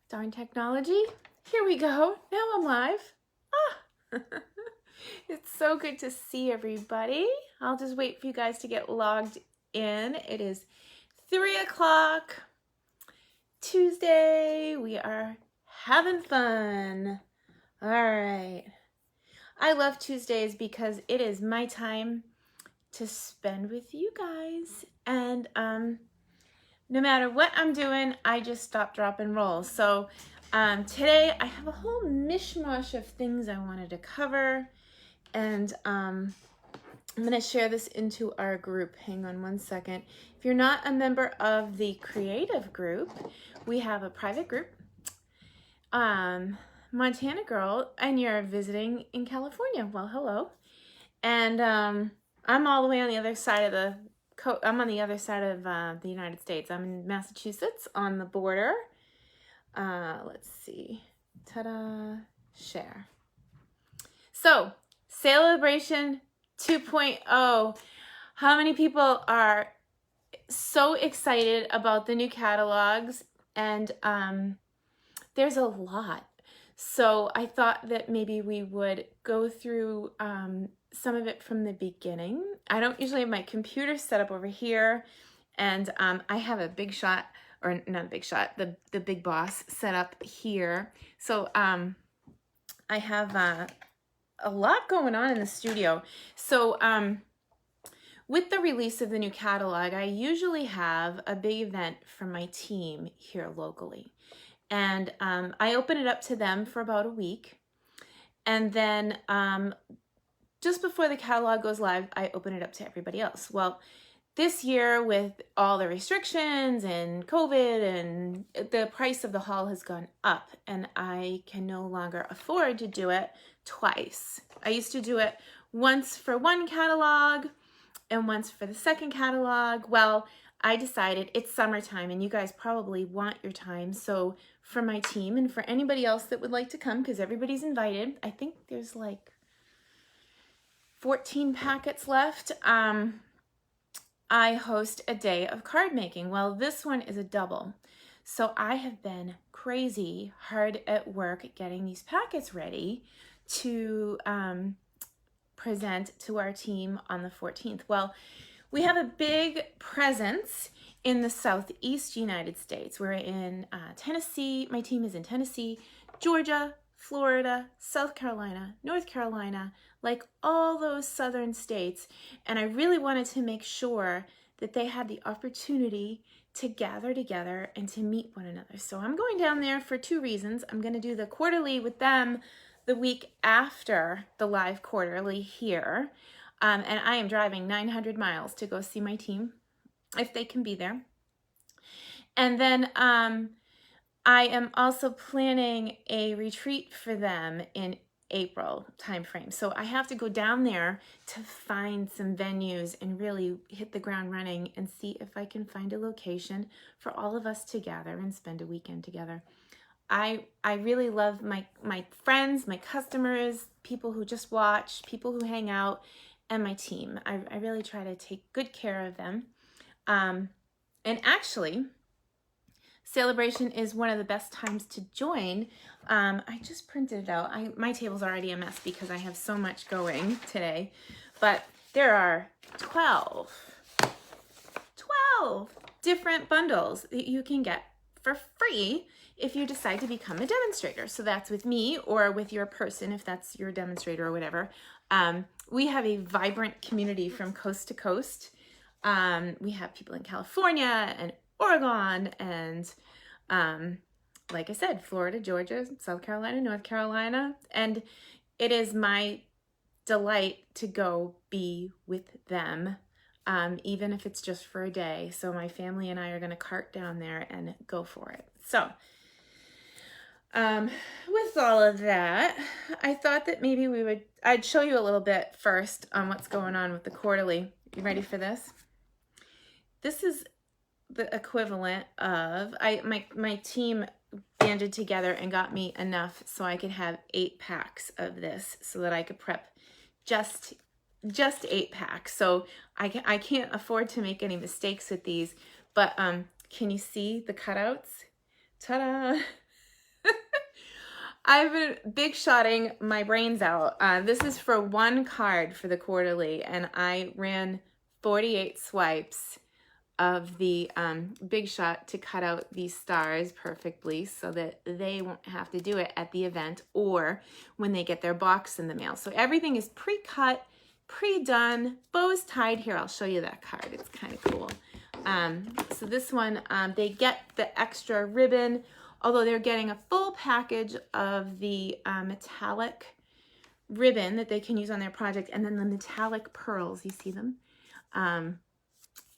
Darn technology. Here we go. Now I'm live. Ah. It's so good to see everybody. I'll just wait for you guys to get logged in. It is 3 o'clock Tuesday. We are having fun. All right. I love Tuesdays because it is my time to spend with you guys. And no matter what I'm doing, I just stop, drop, and roll. So today I have a whole mishmash of things I wanted to cover. And I'm going to share this into our group. Hang on one second. If you're not a member of the creative group, we have a private group, Montana Girl, and you're visiting in California. Well, hello. And I'm all the way on the other side of the the United States. I'm in Massachusetts on the border. Let's see. Ta-da. Share. So, Celebration 2.0. How many people are so excited about the new catalogs? And there's a lot. So I thought that maybe we would go through some of it from the beginning. I don't usually have my computer set up over here, and I have a Big Shot, or not a Big Shot, the Big Boss set up here. So I have a lot going on in the studio. So with the release of the new catalog, I usually have a big event for my team here locally. And I open it up to them for about a week. And then just before the catalog goes live, I open it up to everybody else. Well, this year with all the restrictions and COVID, and the price of the hall has gone up, and I can no longer afford to do it twice. I used to do it once for one catalog and once for the second catalog. Well, I decided it's summertime and you guys probably want your time. So for my team and for anybody else that would like to come, because everybody's invited, I think there's like 14 packets left. I host a day of card making. Well, this one is a double. So I have been crazy hard at work getting these packets ready to present to our team on the 14th. Well, we have a big presence in the Southeast United States. We're in Tennessee. My team is in Tennessee, Georgia, Florida, South Carolina, North Carolina, like all those southern states. And I really wanted to make sure that they had the opportunity to gather together and to meet one another. So I'm going down there for two reasons. I'm going to do the quarterly with them the week after the live quarterly here. And I am driving 900 miles to go see my team, if they can be there. And then I am also planning a retreat for them in April timeframe. So I have to go down there to find some venues and really hit the ground running and see if I can find a location for all of us to gather and spend a weekend together. I really love my friends, my customers, people who just watch, people who hang out, and my team. I really try to take good care of them. And actually, Celebration is one of the best times to join. I just printed it out. My table's already a mess because I have so much going today. But there are 12 different bundles that you can get for free if you decide to become a demonstrator. So that's with me or with your person, if that's your demonstrator or whatever. We have a vibrant community from coast to coast. We have people in California and Oregon and, like I said, Florida, Georgia, South Carolina, North Carolina. And it is my delight to go be with them, even if it's just for a day. So my family and I are going to cart down there and go for it. So with all of that, I thought that maybe I'd show you a little bit first on what's going on with the quarterly. You ready for this? This is the equivalent of, my team banded together and got me enough so I could have 8 packs of this so that I could prep just 8 packs. So I can't afford to make any mistakes with these, but can you see the cutouts? Ta-da! I've been big shotting my brains out. This is for one card for the quarterly, and I ran 48 swipes of the Big Shot to cut out these stars perfectly so that they won't have to do it at the event or when they get their box in the mail. So everything is pre-cut, pre-done, bows tied. Here, I'll show you that card. It's kind of cool. So this one, they get the extra ribbon, although they're getting a full package of the metallic ribbon that they can use on their project, and then the metallic pearls, you see them?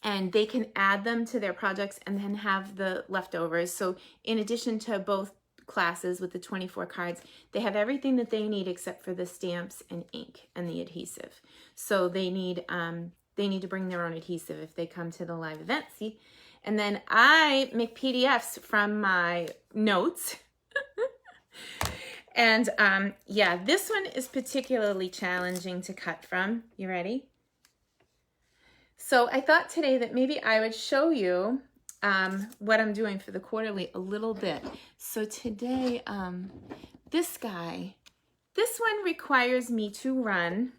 And they can add them to their projects and then have the leftovers. So in addition to both classes with the 24 cards, they have everything that they need except for the stamps and ink and the adhesive. So they need to bring their own adhesive if they come to the live event. See? And then I make PDFs from my notes. And yeah, this one is particularly challenging to cut from. You ready? So I thought today that maybe I would show you what I'm doing for the quarterly a little bit. So today, this one requires me to run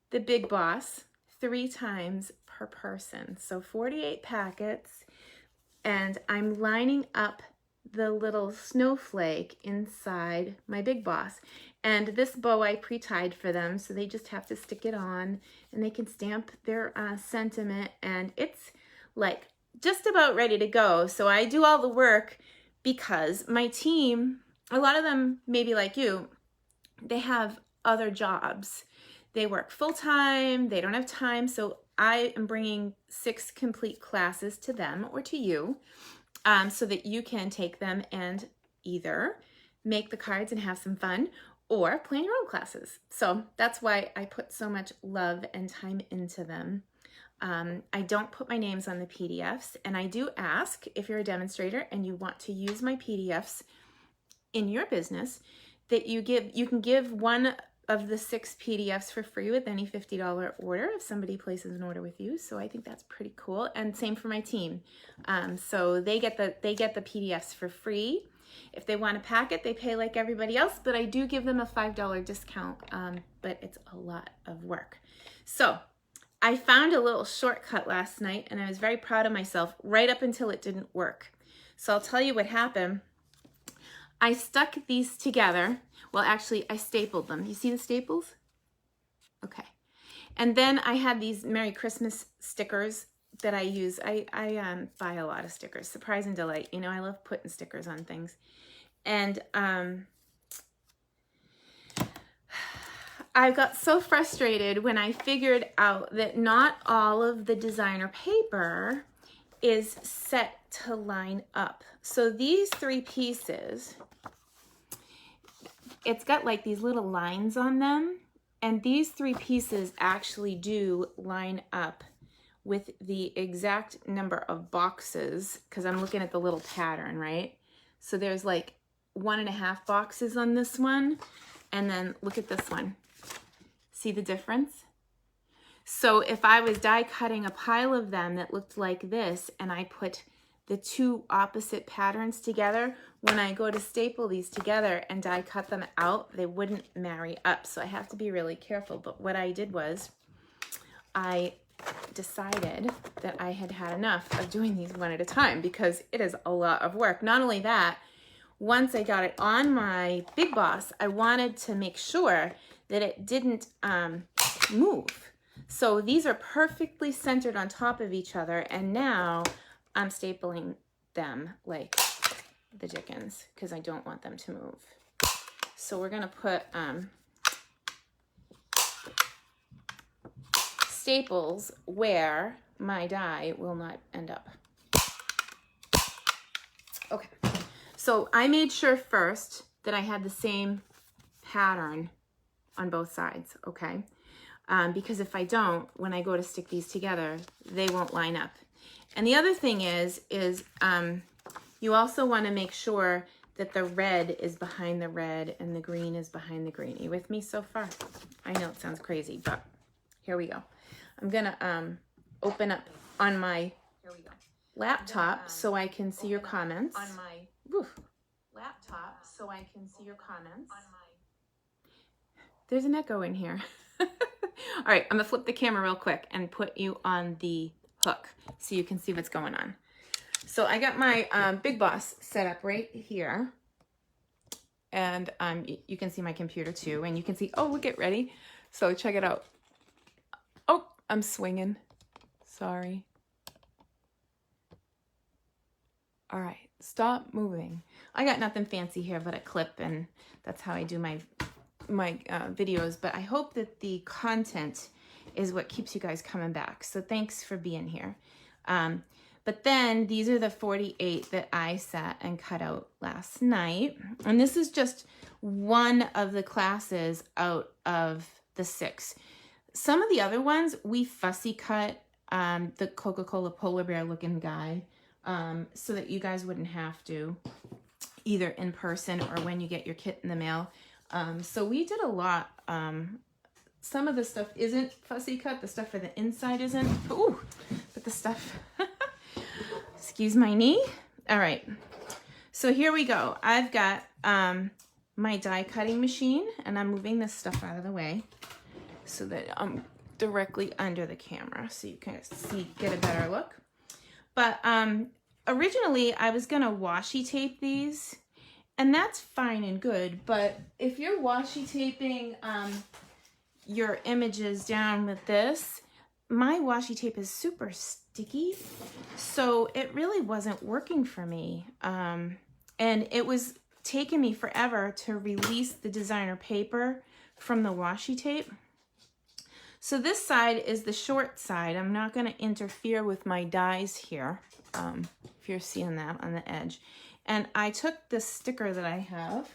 the Big Boss 3 times per person. So 48 packets, and I'm lining up the little snowflake inside my Big Boss. And this bow I pre-tied for them, so they just have to stick it on and they can stamp their sentiment, and it's like just about ready to go. So I do all the work because my team, a lot of them, maybe like you, they have other jobs. They work full-time, they don't have time, so I am bringing 6 complete classes to them or to you, so that you can take them and either make the cards and have some fun or plan your own classes. So that's why I put so much love and time into them. I don't put my names on the PDFs, and I do ask if you're a demonstrator and you want to use my PDFs in your business that you can give one of the 6 PDFs for free with any $50 order if somebody places an order with you. So I think that's pretty cool. And same for my team. So they get the PDFs for free. If they want a packet, they pay like everybody else, but I do give them a $5 discount, but it's a lot of work. So I found a little shortcut last night, and I was very proud of myself right up until it didn't work. So I'll tell you what happened. I stuck these together. Well, actually, I stapled them. You see the staples? Okay. And then I had these Merry Christmas stickers that I use. I buy a lot of stickers. Surprise and delight. You know, I love putting stickers on things. And I got so frustrated when I figured out that not all of the designer paper is set to line up. So these 3 pieces, it's got like these little lines on them, and these 3 pieces actually do line up with the exact number of boxes, because I'm looking at the little pattern, right? So there's like 1.5 boxes on this one, and then look at this one. See the difference? So if I was die cutting a pile of them that looked like this, and I put the 2 opposite patterns together, when I go to staple these together and die cut them out, they wouldn't marry up. So I have to be really careful. But what I did was I decided that I had had enough of doing these one at a time, because it is a lot of work. Not only that, once I got it on my Big Boss, I wanted to make sure that it didn't move. So these are perfectly centered on top of each other, and now I'm stapling them like the chickens because I don't want them to move. So we're gonna put staples where my die will not end up. Okay, so I made sure first that I had the same pattern on both sides, okay? Because if I don't, when I go to stick these together, they won't line up. And the other thing is you also want to make sure that the red is behind the red and the green is behind the green. Are you with me so far? I know it sounds crazy, but here we go. I'm gonna open up on my laptop so I can see your comments. laptop so I can see your comments. There's an echo in here. All right, I'm gonna flip the camera real quick and put you on the hook so you can see what's going on. So I got my Big Boss set up right here. And you can see my computer too. And you can see, oh, we'll get ready. So check it out. Oh, I'm swinging. Sorry. All right, stop moving. I got nothing fancy here but a clip, and that's how I do my videos. But I hope that the content is what keeps you guys coming back. So thanks for being here. But then these are the 48 that I sat and cut out last night. And this is just one of the classes out of the 6. Some of the other ones we fussy cut the Coca-Cola polar bear looking guy so that you guys wouldn't have to, either in person or when you get your kit in the mail. So we did a lot. Some of the stuff isn't fussy cut. The stuff for the inside isn't. Ooh, but the stuff... Excuse my knee. All right, so here we go. I've got my die cutting machine, and I'm moving this stuff out of the way so that I'm directly under the camera so you can get a better look. But originally I was gonna washi tape these, and that's fine and good, but if you're washi taping your images down with this, my washi tape is super sticky, so it really wasn't working for me. And it was taking me forever to release the designer paper from the washi tape. So this side is the short side. I'm not going to interfere with my dies here, if you're seeing that on the edge. And I took the sticker that I have,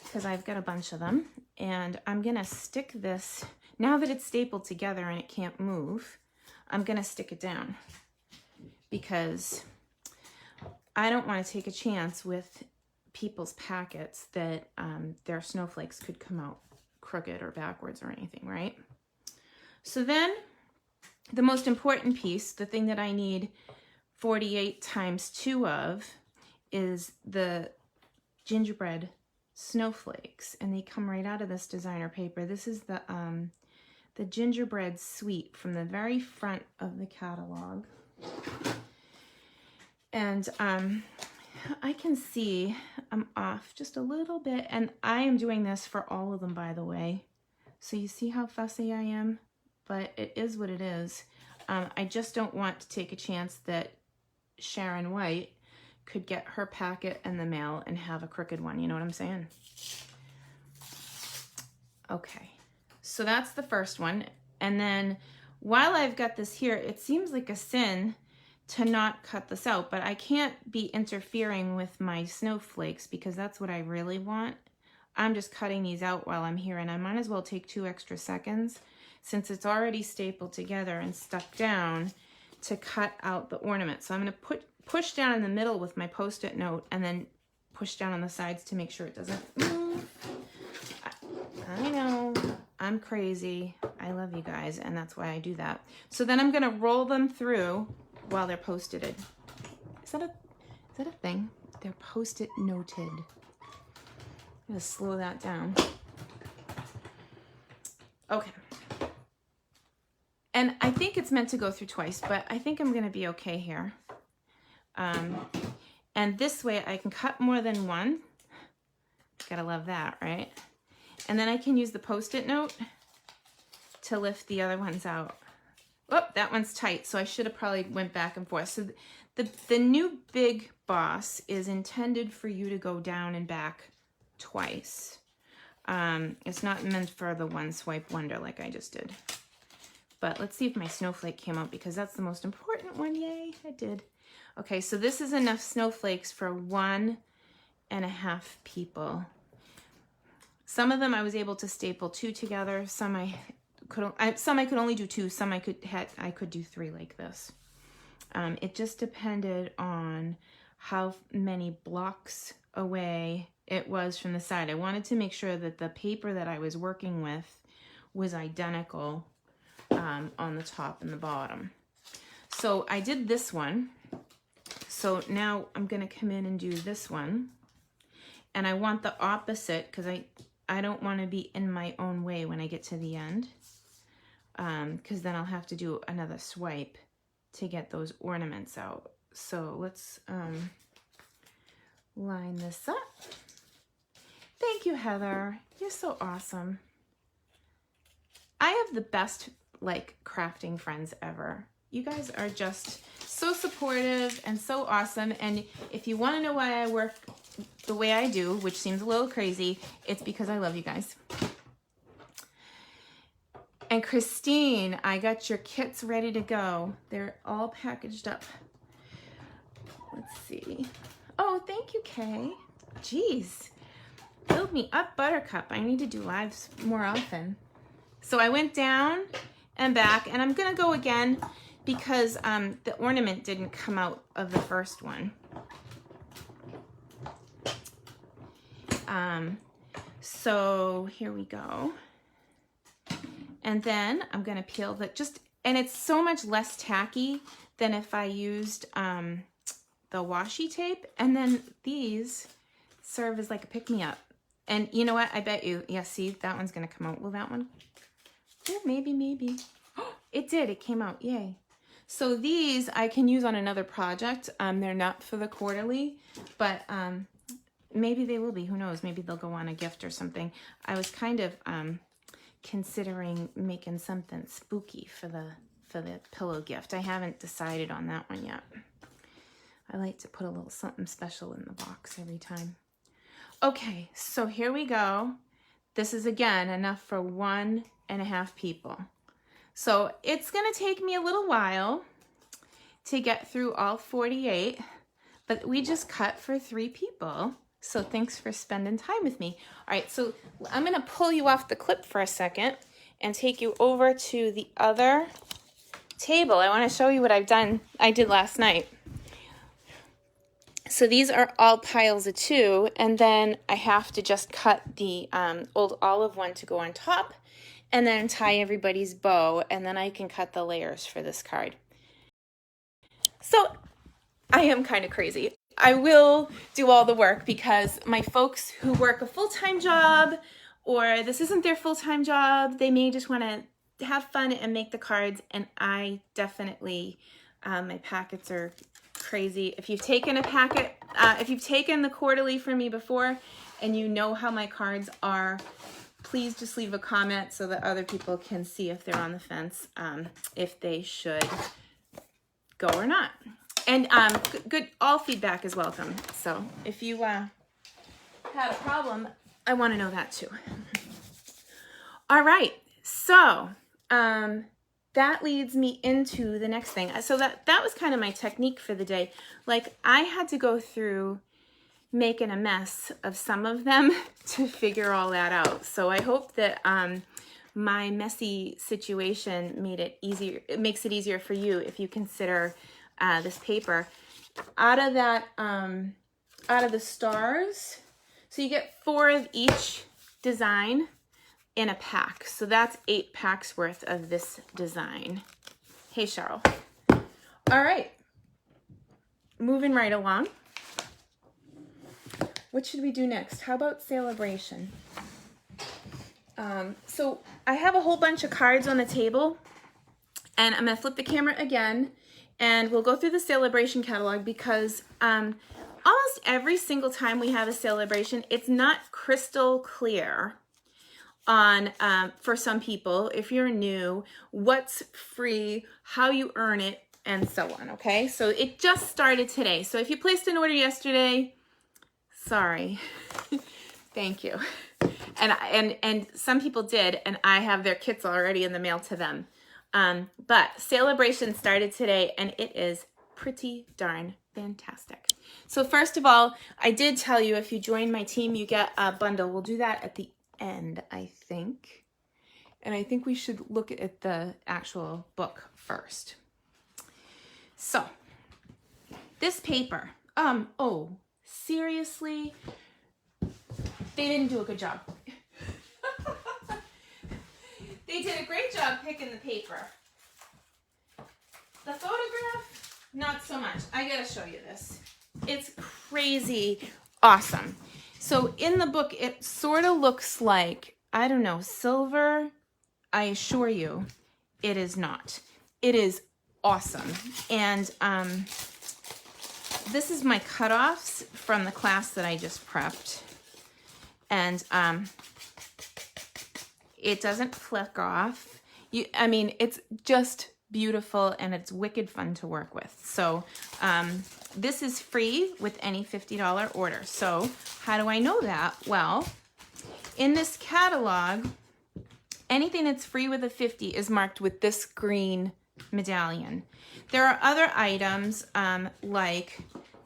because I've got a bunch of them, and I'm going to stick this. Now that it's stapled together and it can't move, I'm going to stick it down because I don't want to take a chance with people's packets that their snowflakes could come out crooked or backwards or anything, right? So then the most important piece, the thing that I need 48 times 2 of, is the gingerbread snowflakes, and they come right out of this designer paper. This is the gingerbread suite from the very front of the catalog. And I can see I'm off just a little bit, and I am doing this for all of them, by the way. So you see how fussy I am, but it is what it is. I just don't want to take a chance that Sharon White could get her packet in the mail and have a crooked one. You know what I'm saying? Okay. So that's the first one. And then while I've got this here, it seems like a sin to not cut this out, but I can't be interfering with my snowflakes because that's what I really want. I'm just cutting these out while I'm here, and I might as well take 2 extra seconds since it's already stapled together and stuck down to cut out the ornament. So I'm going to push down in the middle with my Post-it note and then push down on the sides to make sure it doesn't move. I know, I'm crazy. I love you guys, and that's why I do that. So then I'm going to roll them through while they're Post-ited. Is that a thing? They're Post-it noted. I'm going to slow that down. Okay. And I think it's meant to go through twice, but I think I'm going to be okay here. And this way I can cut more than one. Gotta love that, right? And then I can use the Post-it note to lift the other ones out. Oh, that one's tight, so I should have probably went back and forth. So the new Big Boss is intended for you to go down and back twice. It's not meant for the one swipe wonder like I just did. But let's see if my snowflake came out, because that's the most important one. Yay, it did. Okay, so this is enough snowflakes for 1.5 people. Some of them I was able to staple 2 together. Some I could only do 2. Some I could do 3 like this. It just depended on how many blocks away it was from the side. I wanted to make sure that the paper that I was working with was identical on the top and the bottom. So I did this one. So now I'm going to come in and do this one. And I want the opposite because I don't want to be in my own way when I get to the end. Because then I'll have to do another swipe to get those ornaments out. So let's line this up. Thank you, Heather. You're so awesome. I have the best like crafting friends ever. You guys are just so supportive and so awesome. And if you want to know why I work the way I do, which seems a little crazy, it's because I love you guys. And Christine, I got your kits ready to go. They're all packaged up. Let's see. Oh, thank you, Kay. Jeez. Build me up, Buttercup. I need to do lives more often. So I went down and back, and I'm going to go again because the ornament didn't come out of the first one. So here we go. And then I'm going to peel that and it's so much less tacky than if I used the washi tape. And then these serve as like a pick-me-up. And you know what? I bet you, yeah, see, that one's going to come out. Will that one? Yeah, maybe. Oh, it did. It came out. Yay. So these I can use on another project. They're not for the quarterly, but maybe they will be. Who knows? Maybe they'll go on a gift or something. I was kind of considering making something spooky for the pillow gift. I haven't decided on that one yet. I like to put a little something special in the box every time. Okay, so here we go. This is again enough for 1.5 people. So it's gonna take me a little while to get through all 48, but we just cut for 3 people. So thanks for spending time with me. All right, so I'm gonna pull you off the clip for a second and take you over to the other table. I wanna show you what I did last night. So these are all piles of 2, and then I have to just cut the old olive one to go on top, and then tie everybody's bow, and then I can cut the layers for this card. So I am kind of crazy. I will do all the work because my folks who work a full-time job, or this isn't their full-time job, they may just want to have fun and make the cards, and I definitely, my packets are crazy. If you've taken a packet, if you've taken the quarterly from me before and you know how my cards are, please just leave a comment so that other people can see if they're on the fence, if they should go or not. And good, all feedback is welcome. So if you had a problem, I want to know that too. All right, so that leads me into the next thing. So that was kind of my technique for the day. Like I had to go through making a mess of some of them to figure all that out. So I hope that my messy situation made it easier. It makes it easier for you if you consider this paper. Out of that, out of the stars, so you get 4 of each design in a pack. So that's 8 packs worth of this design. Hey, Cheryl. All right, moving right along. What should we do next? How about celebration? So I have a whole bunch of cards on the table, and I'm gonna flip the camera again, and we'll go through the celebration catalog because almost every single time we have a celebration, it's not crystal clear on, for some people, if you're new, what's free, how you earn it, and so on, okay? So it just started today. So if you placed an order yesterday, sorry, thank you. And some people did, and I have their kits already in the mail to them. But celebration started today, and it is pretty darn fantastic. So first of all, I did tell you if you join my team, you get a bundle. We'll do that at the end, I think. And I think we should look at the actual book first. So this paper, oh, seriously, they didn't do a good job. They did a great job picking the paper. The photograph, not so much. I gotta show you this. It's crazy awesome. So in the book, it sort of looks like, I don't know, silver. I assure you, it is not. It is awesome. And this is my cutoffs from the class that I just prepped. And it doesn't flick off. I mean, it's just beautiful and it's wicked fun to work with. So this is free with any $50 order. So how do I know that? Well, in this catalog, anything that's free with a 50 is marked with this green medallion. There are other items like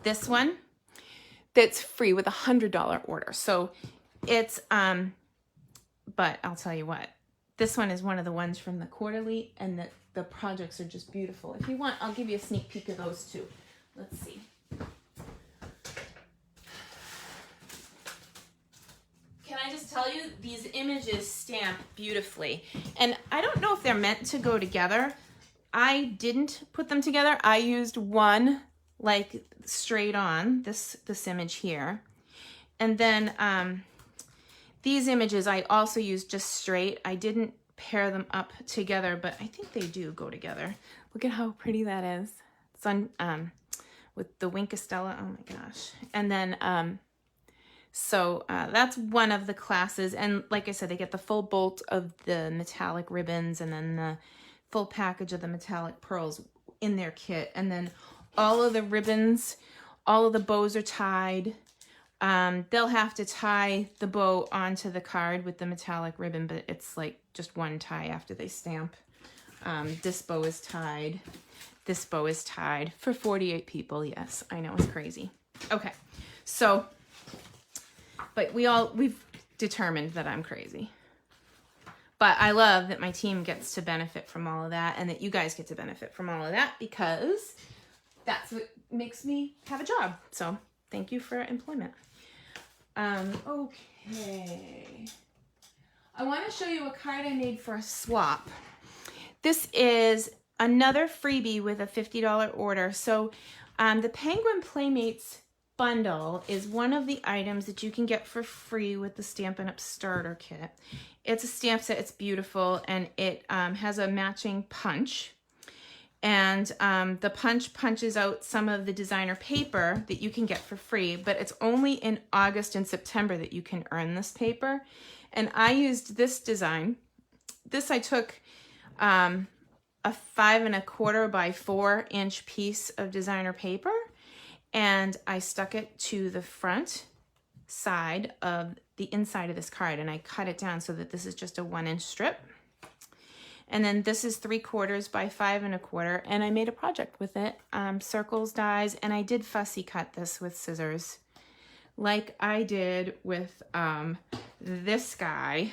this one that's free with a $100 order. So it's, but I'll tell you what, this one is one of the ones from the quarterly, and the projects are just beautiful. If you want, I'll give you a sneak peek of those too. Let's see. Can I just tell you, these images stamp beautifully. And I don't know if they're meant to go together. I didn't put them together. I used one like straight on, this image here. And then these images I also used just straight. I didn't pair them up together, but I think they do go together. Look at how pretty that is. It's on with the Winkestella. Oh my gosh. And then so that's one of the classes. And like I said, they get the full bolt of the metallic ribbons and then the full package of the metallic pearls in their kit. And then all of the ribbons, all of the bows are tied. They'll have to tie the bow onto the card with the metallic ribbon, but it's like just one tie after they stamp. This bow is tied. This bow is tied for 48 people. Yes, I know, it's crazy. Okay, so, but we've determined that I'm crazy. But I love that my team gets to benefit from all of that and that you guys get to benefit from all of that because that's what makes me have a job. So thank you for employment. Okay. I want to show you a card I made for a swap. This is another freebie with a $50 order. So the Penguin Playmates bundle is one of the items that you can get for free with the Stampin' Up! Starter Kit. It's a stamp set, it's beautiful, and it has a matching punch. And the punch punches out some of the designer paper that you can get for free, but it's only in August and September that you can earn this paper. And I used this design. This I took a 5 1/4 by 4 inch piece of designer paper, and I stuck it to the front side of the inside of this card, and I cut it down so that this is just a 1 inch strip. And then this is 3/4 by 5 1/4, and I made a project with it, circles, dies, and I did fussy cut this with scissors, like I did with this guy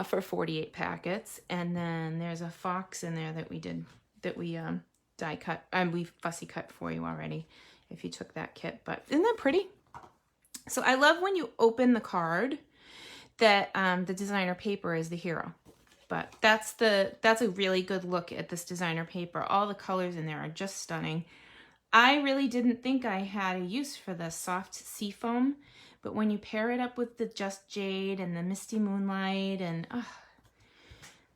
for 48 packets. And then there's a fox in there that we die cut, we fussy cut for you already if you took that kit. But isn't that pretty? So I love when you open the card that the designer paper is the hero. But that's a really good look at this designer paper. All the colors in there are just stunning. I really didn't think I had a use for the soft sea foam, but when you pair it up with the Just Jade and the Misty Moonlight, and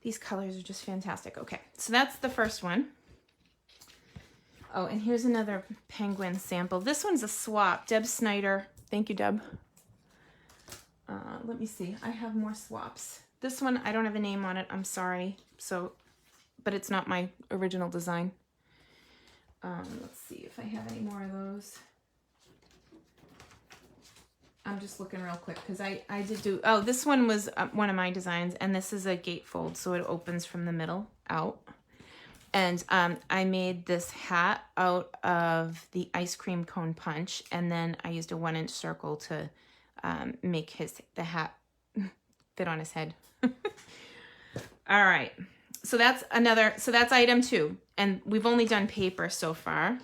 these colors are just fantastic. Okay, so that's the first one. Oh, and here's another penguin sample. This one's a swap. Deb Snyder. Thank you, Deb. Let me see. I have more swaps. This one, I don't have a name on it. I'm sorry. So, but it's not my original design. Let's see if I have any more of those. I'm just looking real quick because I did do, oh, this one was one of my designs, and this is a gatefold, so it opens from the middle out. And I made this hat out of the ice cream cone punch, and then I used a 1 inch circle to make the hat fit on his head. All right, so that's item 2, and we've only done paper so far.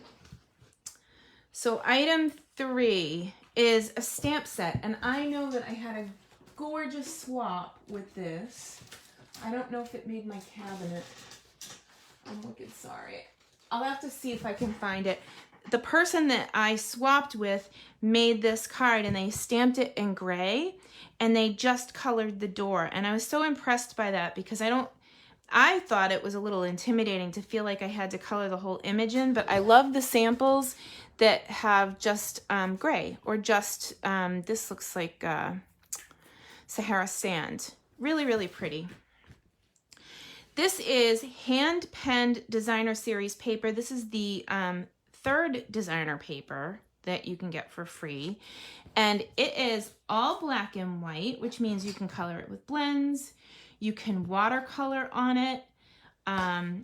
So item 3 is a stamp set, and I know that I had a gorgeous swap with this. I don't know if it made my cabinet. I'm looking, sorry. I'll have to see if I can find it. the person that I swapped with made this card, and they stamped it in gray, and they just colored the door. And I was so impressed by that, because I thought it was a little intimidating to feel like I had to color the whole image in, but I love the samples that have just gray, or just, this looks like Sahara sand. Really, really pretty. This is hand-penned designer series paper. This is the third designer paper that you can get for free. And it is all black and white, which means you can color it with blends. You can watercolor on it.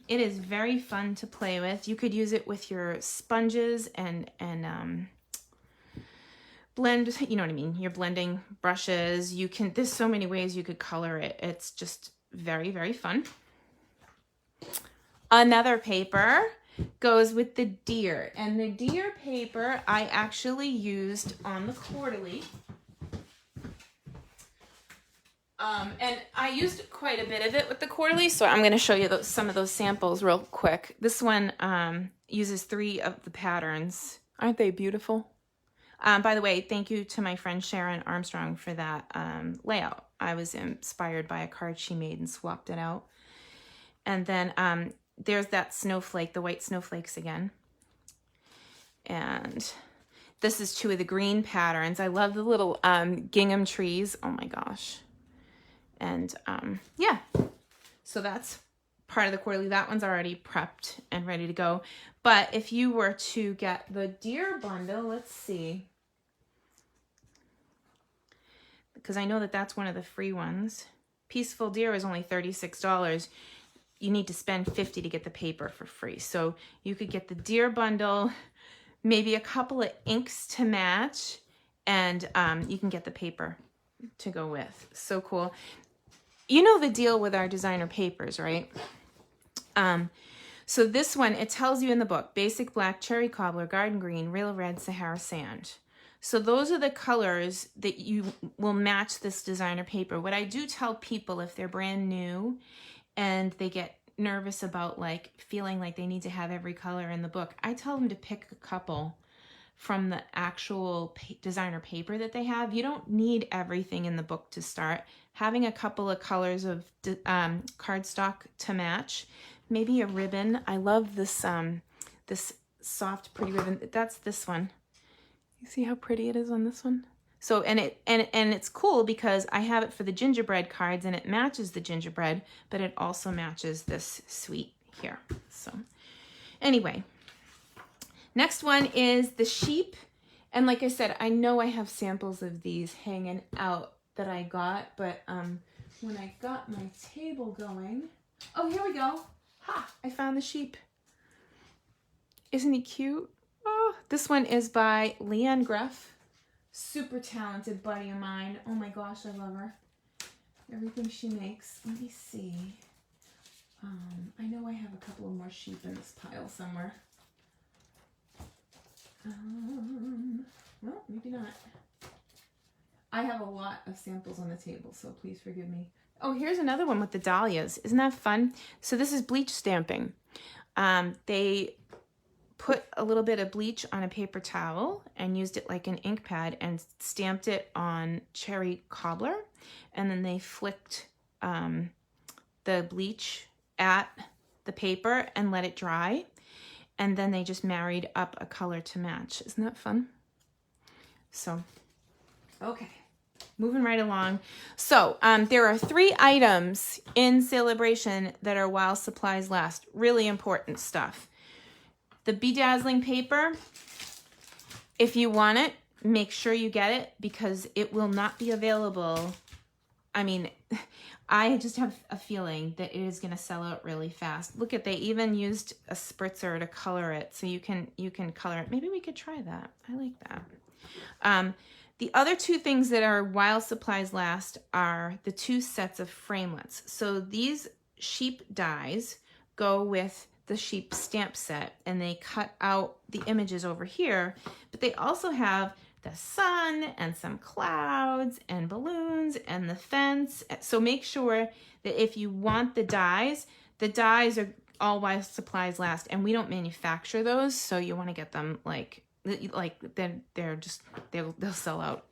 It is very fun to play with. You could use it with your sponges and blend, you know what I mean, your blending brushes. There's so many ways you could color it. It's just very, very fun. Another paper goes with the deer, and the deer paper I actually used on the quarterly. And I used quite a bit of it with the quarterly, so I'm going to show you some of those samples real quick. This one uses 3 of the patterns. Aren't they beautiful? By the way, thank you to my friend Sharon Armstrong for that layout. I was inspired by a card she made and swapped it out. And then there's that snowflake, the white snowflakes again. And this is 2 of the green patterns. I love the little gingham trees. Oh my gosh. And yeah, so that's part of the quarterly. That one's already prepped and ready to go. But if you were to get the deer bundle, let's see, because I know that that's one of the free ones. Peaceful Deer is only $36. You need to spend $50 to get the paper for free. So you could get the deer bundle, maybe a couple of inks to match, and you can get the paper to go with. So cool. You know the deal with our designer papers, right? So this one, it tells you in the book, basic black, cherry cobbler, garden green, real red, Sahara sand. So those are the colors that you will match this designer paper. What I do tell people, if they're brand new and they get nervous about like feeling like they need to have every color in the book, I tell them to pick a couple from the actual designer paper that they have. You don't need everything in the book to start. Having a couple of colors of cardstock to match, maybe a ribbon. I love this this soft, pretty ribbon. That's this one. You see how pretty it is on this one? So and it's cool because I have it for the gingerbread cards, and it matches the gingerbread, but it also matches this sweet here. So anyway. Next one is the sheep. And like I said, I know I have samples of these hanging out that I got, but when I got my table going, oh, here we go. Ha, I found the sheep. Isn't he cute? Oh, this one is by Leanne Greff. Super talented buddy of mine. Oh my gosh, I love her. Everything she makes. Let me see. I know I have a couple of more sheep in this pile somewhere. Well, maybe not. I have a lot of samples on the table, so please forgive me. Oh, here's another one with the dahlias. Isn't that fun? So this is bleach stamping. They put a little bit of bleach on a paper towel and used it like an ink pad and stamped it on cherry cobbler. And then they flicked the bleach at the paper and let it dry. And then they just married up a color to match. Isn't that fun? So, okay, moving right along. So there are 3 items in Celebration that are while supplies last. Really important stuff. The Bedazzling paper, if you want it, make sure you get it because it will not be available. I mean, I just have a feeling that it is going to sell out really fast. Look at, they even used a spritzer to color it, so you can color it. Maybe we could try that. I like that. The other 2 things that are while supplies last are the 2 sets of framelits. So these sheep dies go with the sheep stamp set, and they cut out the images over here, but they also have the sun and some clouds and balloons and the fence. So make sure that if you want the dies all while supplies last, and we don't manufacture those, so you want to get them like they're just they'll sell out.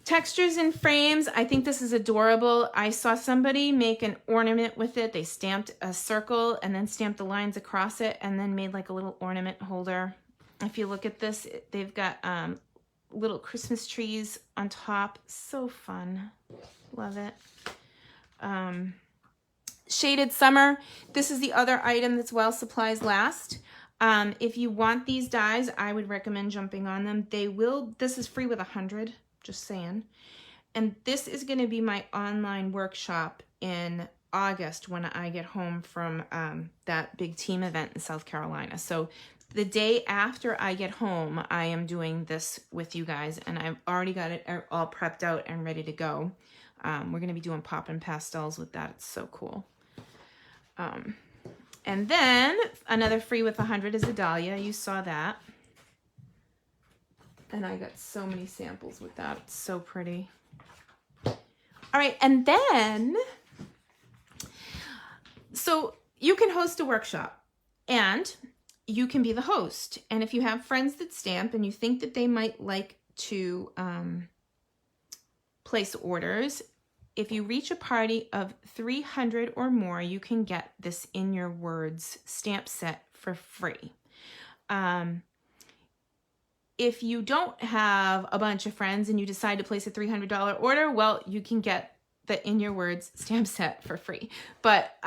Textures and frames. I think this is adorable. I saw somebody make an ornament with it. They stamped a circle and then stamped the lines across it and then made like a little ornament holder. If you look at this, they've got little Christmas trees on top. So fun. Love it. Shaded Summer. This is the other item that's while supplies last. If you want these dies, I would recommend jumping on them. This is free with 100, just saying. And this is going to be my online workshop in August when I get home from that big team event in South Carolina. So the day after I get home, I am doing this with you guys, and I've already got it all prepped out and ready to go. We're going to be doing pop-in pastels with that. It's so cool. And then another free with 100 is a dahlia. You saw that. And I got so many samples with that. It's so pretty. All right, and then, so you can host a workshop and you can be the host. And if you have friends that stamp and you think that they might like to place orders, if you reach a party of 300 or more, you can get this In Your Words stamp set for free. If you don't have a bunch of friends and you decide to place a $300 order, well, you can get the In Your Words stamp set for free. But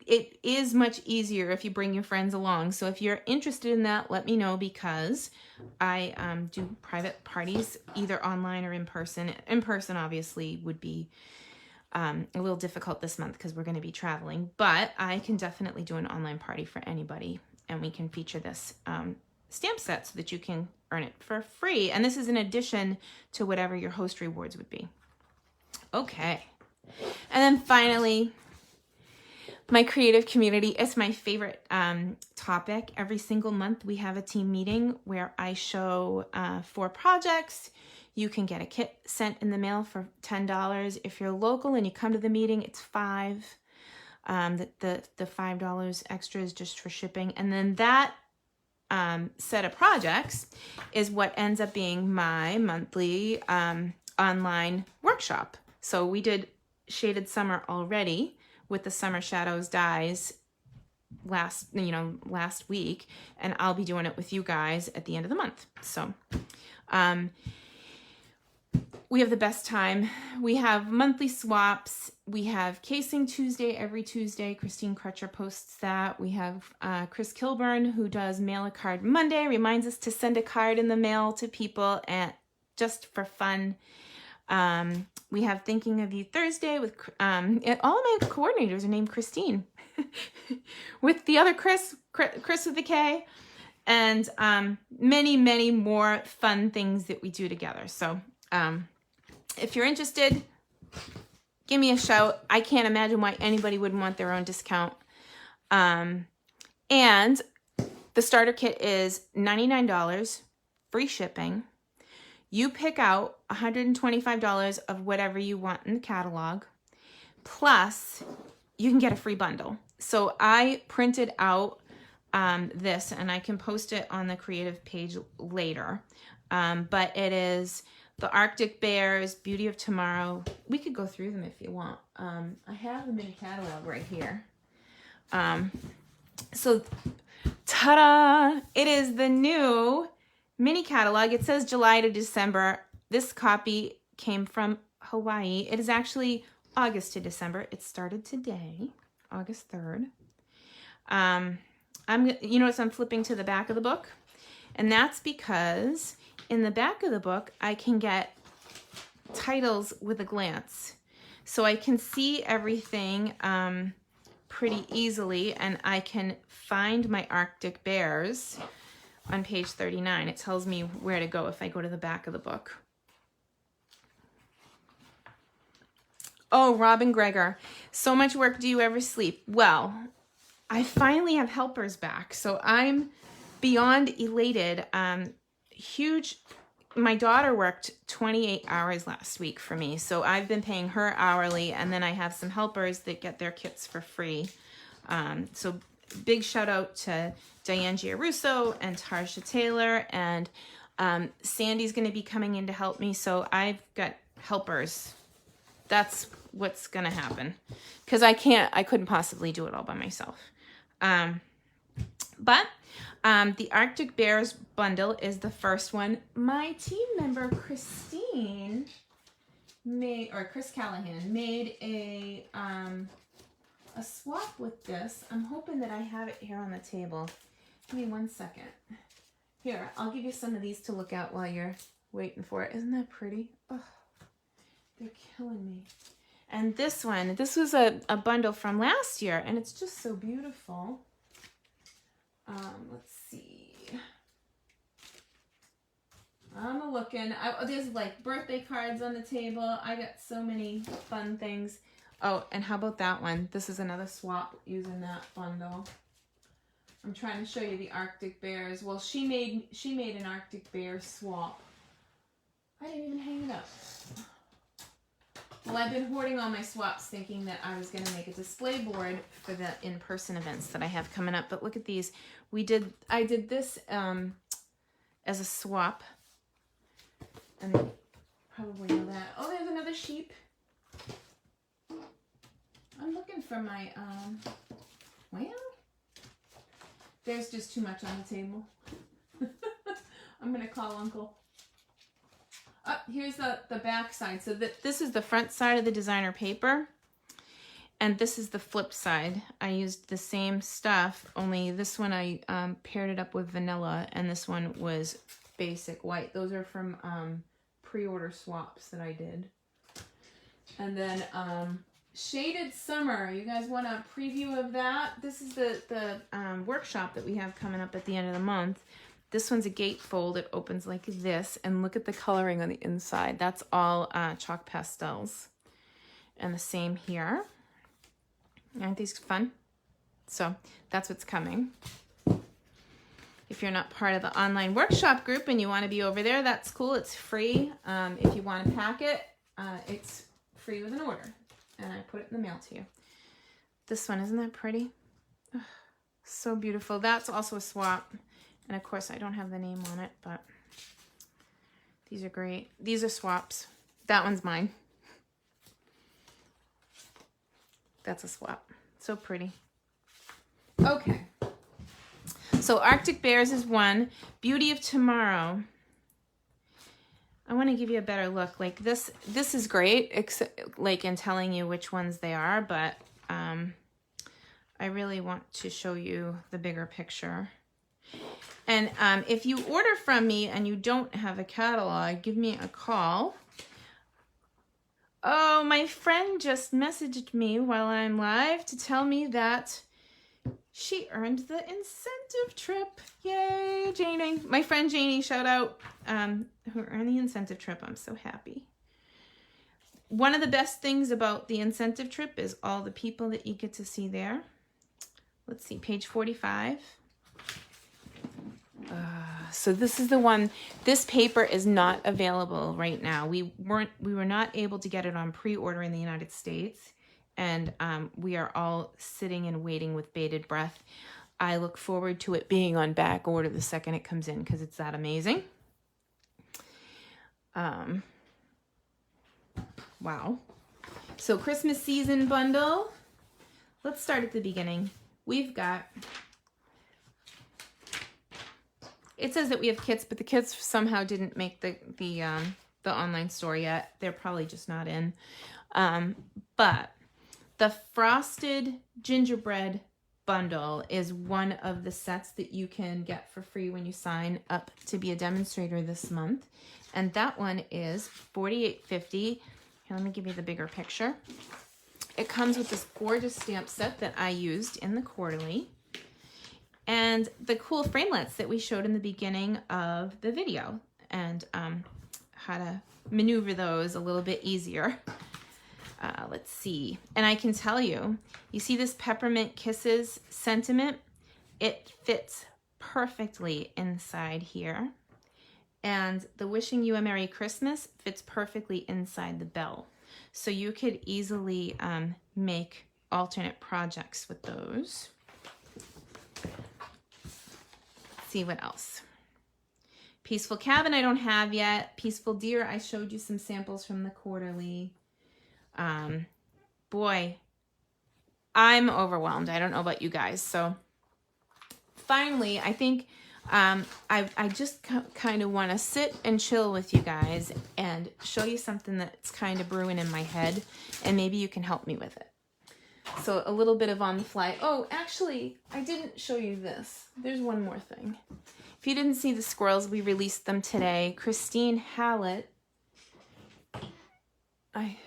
it is much easier if you bring your friends along. So if you're interested in that, let me know, because I do private parties either online or in person. In person, obviously, would be a little difficult this month because we're going to be traveling. But I can definitely do an online party for anybody, and we can feature this stamp set so that you can earn it for free. And this is in addition to whatever your host rewards would be. Okay. And then finally, my creative community is my favorite topic. Every single month we have a team meeting where I show 4 projects. You can get a kit sent in the mail for $10. If you're local and you come to the meeting, it's $5. The $5 extra is just for shipping. And then that set of projects is what ends up being my monthly online workshop. So we did Shaded Summer already with the Summer Shadows dies last week, and I'll be doing it with you guys at the end of the month. So we have the best time. We have monthly swaps. We have Casing Tuesday every Tuesday. Christine Crutcher posts that. We have Chris Kilburn, who does Mail a Card Monday, reminds us to send a card in the mail to people and just for fun. We have Thinking of You Thursday with all of my coordinators are named Christine with the other Chris with the K, and many, many more fun things that we do together. So if you're interested, give me a shout. I can't imagine why anybody would want their own discount. And the starter kit is $99, free shipping. You pick out $125 of whatever you want in the catalog, plus you can get a free bundle. So I printed out this, and I can post it on the creative page later. But it is the Arctic Bears, Beauty of Tomorrow. We could go through them if you want. I have them in a catalog right here. So, ta-da! It is the new mini catalog. It says July to December. This copy came from Hawaii. It is actually August to December. It started today, August 3rd. You notice I'm flipping to the back of the book, and that's because in the back of the book, I can get titles with a glance. So I can see everything pretty easily, and I can find my Arctic Bears on page 39. It tells me where to go if I go to the back of the book. Oh, Robin Gregor, so much work. Do you ever sleep? Well, I finally have helpers back, so I'm beyond elated. Huge. My daughter worked 28 hours last week for me, so I've been paying her hourly, and then I have some helpers that get their kits for free. So big shout out to Diane Giarusso and Tarsha Taylor, and Sandy's going to be coming in to help me. So I've got helpers. That's what's going to happen, because I couldn't possibly do it all by myself. But the Arctic Bears bundle is the first one. My team member Christine Chris Callahan made a swap with this. I'm hoping that I have it here on the table. Give me 1 second. Here, I'll give you some of these to look at while you're waiting for it. Isn't that pretty? Oh, they're killing me. And this one, this was a bundle from last year, and it's just so beautiful. Let's see. I'm looking. There's like birthday cards on the table. I got so many fun things. Oh, and how about that one? This is another swap using that bundle. I'm trying to show you the Arctic Bears. Well, she made an Arctic Bear swap. I didn't even hang it up. Well, I've been hoarding all my swaps thinking that I was going to make a display board for the in-person events that I have coming up. But look at these. I did this as a swap. And you probably know that. Oh, there's another sheep. I'm looking for my, well, there's just too much on the table. I'm going to call Uncle. Oh, here's the back side. So this is the front side of the designer paper. And this is the flip side. I used the same stuff, only this one I paired it up with vanilla, and this one was basic white. Those are from pre-order swaps that I did. And then Shaded Summer. You guys want a preview of that? This is the workshop that we have coming up at the end of the month. This one's a gatefold. It opens like this, and look at the coloring on the inside. That's all chalk pastels. And the same here. Aren't these fun? So that's what's coming. If you're not part of the online workshop group and you want to be over there, that's cool. It's free. If you want to pack it, it's free with an order. And I put it in the mail to you. This one, isn't that pretty? Oh, so beautiful. That's also a swap. And of course, I don't have the name on it, but these are great. These are swaps. That one's mine. That's a swap. So pretty. Okay. So Arctic Bears is one. Beauty of Tomorrow. I want to give you a better look. Like this is great, except like in telling you which ones they are, but I really want to show you the bigger picture. And if you order from me and you don't have a catalog, give me a call. Oh, my friend just messaged me while I'm live to tell me that she earned the incentive trip. Yay, Janie. My friend Janie, shout out, who earned the incentive trip. I'm so happy. One of the best things about the incentive trip is all the people that you get to see there. Let's see, page 45. So this is the one. This paper is not available right now. We were not able to get it on pre-order in the United States, and we are all sitting and waiting with bated breath. I look forward to it being on back order the second it comes in, because it's that amazing. Wow. So Christmas season bundle. Let's start at the beginning. We've got, it says that we have kits, but the kits somehow didn't make the online store yet. They're probably just not in. But the Frosted Gingerbread bundle is one of the sets that you can get for free when you sign up to be a demonstrator this month. And that one is $48.50. Here, let me give you the bigger picture. It comes with this gorgeous stamp set that I used in the quarterly, and the cool framelits that we showed in the beginning of the video, and how to maneuver those a little bit easier. Let's see. And I can tell you, you see this Peppermint Kisses sentiment? It fits perfectly inside here. And the Wishing You a Merry Christmas fits perfectly inside the bell. So you could easily make alternate projects with those. Let's see what else. Peaceful Cabin I don't have yet. Peaceful Deer, I showed you some samples from the quarterly. Boy, I'm overwhelmed. I don't know about you guys. So finally, I think I just kind of want to sit and chill with you guys and show you something that's kind of brewing in my head, and maybe you can help me with it. So a little bit of on the fly. Oh, actually, I didn't show you this. There's one more thing. If you didn't see the squirrels, we released them today. Christine Hallett,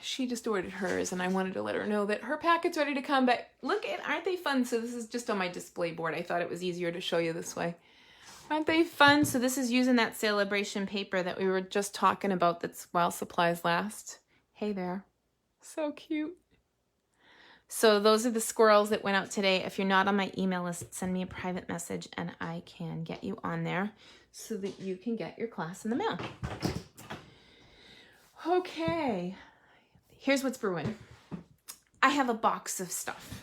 she just ordered hers, and I wanted to let her know that her packet's ready to come. But look at, aren't they fun? So this is just on my display board. I thought it was easier to show you this way. Aren't they fun? So this is using that A Bration paper that we were just talking about, that's while supplies last. Hey there. So cute. So those are the squirrels that went out today. If you're not on my email list, send me a private message and I can get you on there so that you can get your class in the mail. Okay, here's what's brewing. I have a box of stuff.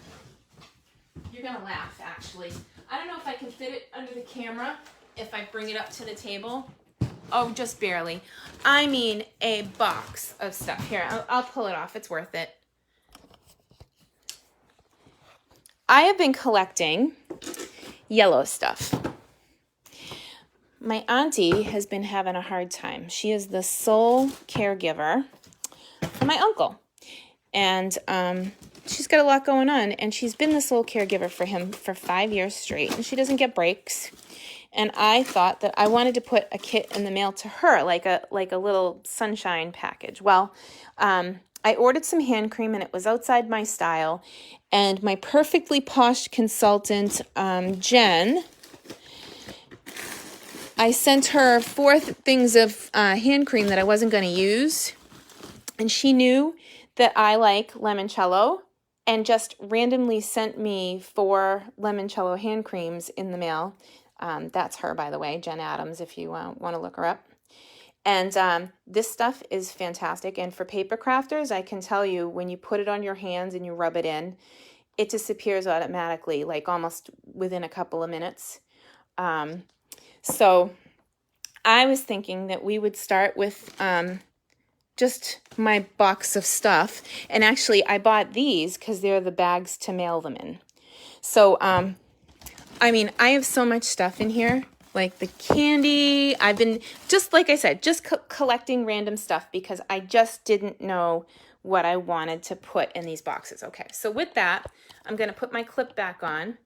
You're gonna laugh, actually. I don't know if I can fit it under the camera if I bring it up to the table. Oh, just barely. I mean a box of stuff. Here, I'll pull it off. It's worth it. I have been collecting yellow stuff. My auntie has been having a hard time. She is the sole caregiver for my uncle. And she's got a lot going on. And she's been the sole caregiver for him for 5 years straight. And she doesn't get breaks. And I thought that I wanted to put a kit in the mail to her, like a little sunshine package. Well, I ordered some hand cream and it was outside my style. And my perfectly posh consultant, Jen, I sent her 4 things of hand cream that I wasn't going to use. And she knew that I like limoncello and just randomly sent me 4 limoncello hand creams in the mail. That's her, by the way, Jen Adams, if you want to look her up. And this stuff is fantastic. And for paper crafters, I can tell you, when you put it on your hands and you rub it in, it disappears automatically, like almost within a couple of minutes. So I was thinking that we would start with just my box of stuff. And actually, I bought these because they're the bags to mail them in. So, I mean, I have so much stuff in here. Like the candy, I've been, just like I said, just collecting random stuff because I just didn't know what I wanted to put in these boxes. Okay, so with that, I'm going to put my clip back on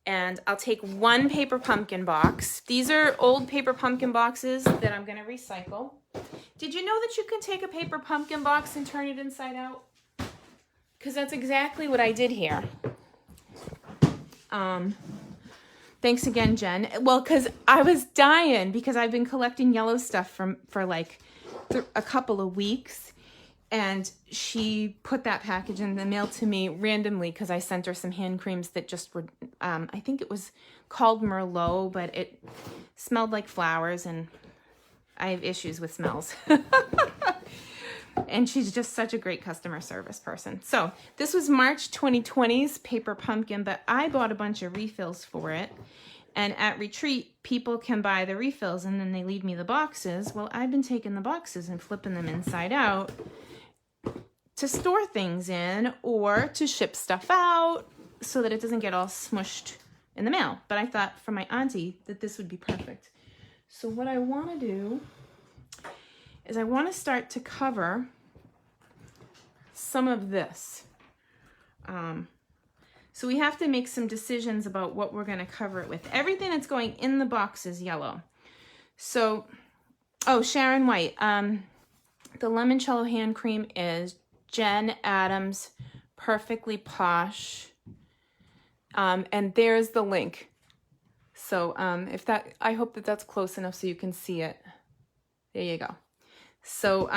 and I'll take 1 paper pumpkin box. These are old paper pumpkin boxes that I'm going to recycle. Did you know that you can take a paper pumpkin box and turn it inside out? Because that's exactly what I did here. Thanks again, Jen. Well, because I was dying because I've been collecting yellow stuff for like a couple of weeks. And she put that package in the mail to me randomly because I sent her some hand creams that just were, I think it was called Merlot, but it smelled like flowers and I have issues with smells. And she's just such a great customer service person. So this was March 2020's Paper Pumpkin, but I bought a bunch of refills for it. And at Retreat, people can buy the refills and then they leave me the boxes. Well, I've been taking the boxes and flipping them inside out to store things in or to ship stuff out so that it doesn't get all smushed in the mail. But I thought for my auntie that this would be perfect. So what I want to do is I want to start to cover some of this. So we have to make some decisions about what we're going to cover it with. Everything that's going in the box is yellow. So, oh, Sharon White, the limoncello hand cream is Jen Adams, Perfectly Posh, and there's the link. So I hope that that's close enough so you can see it. There you go. So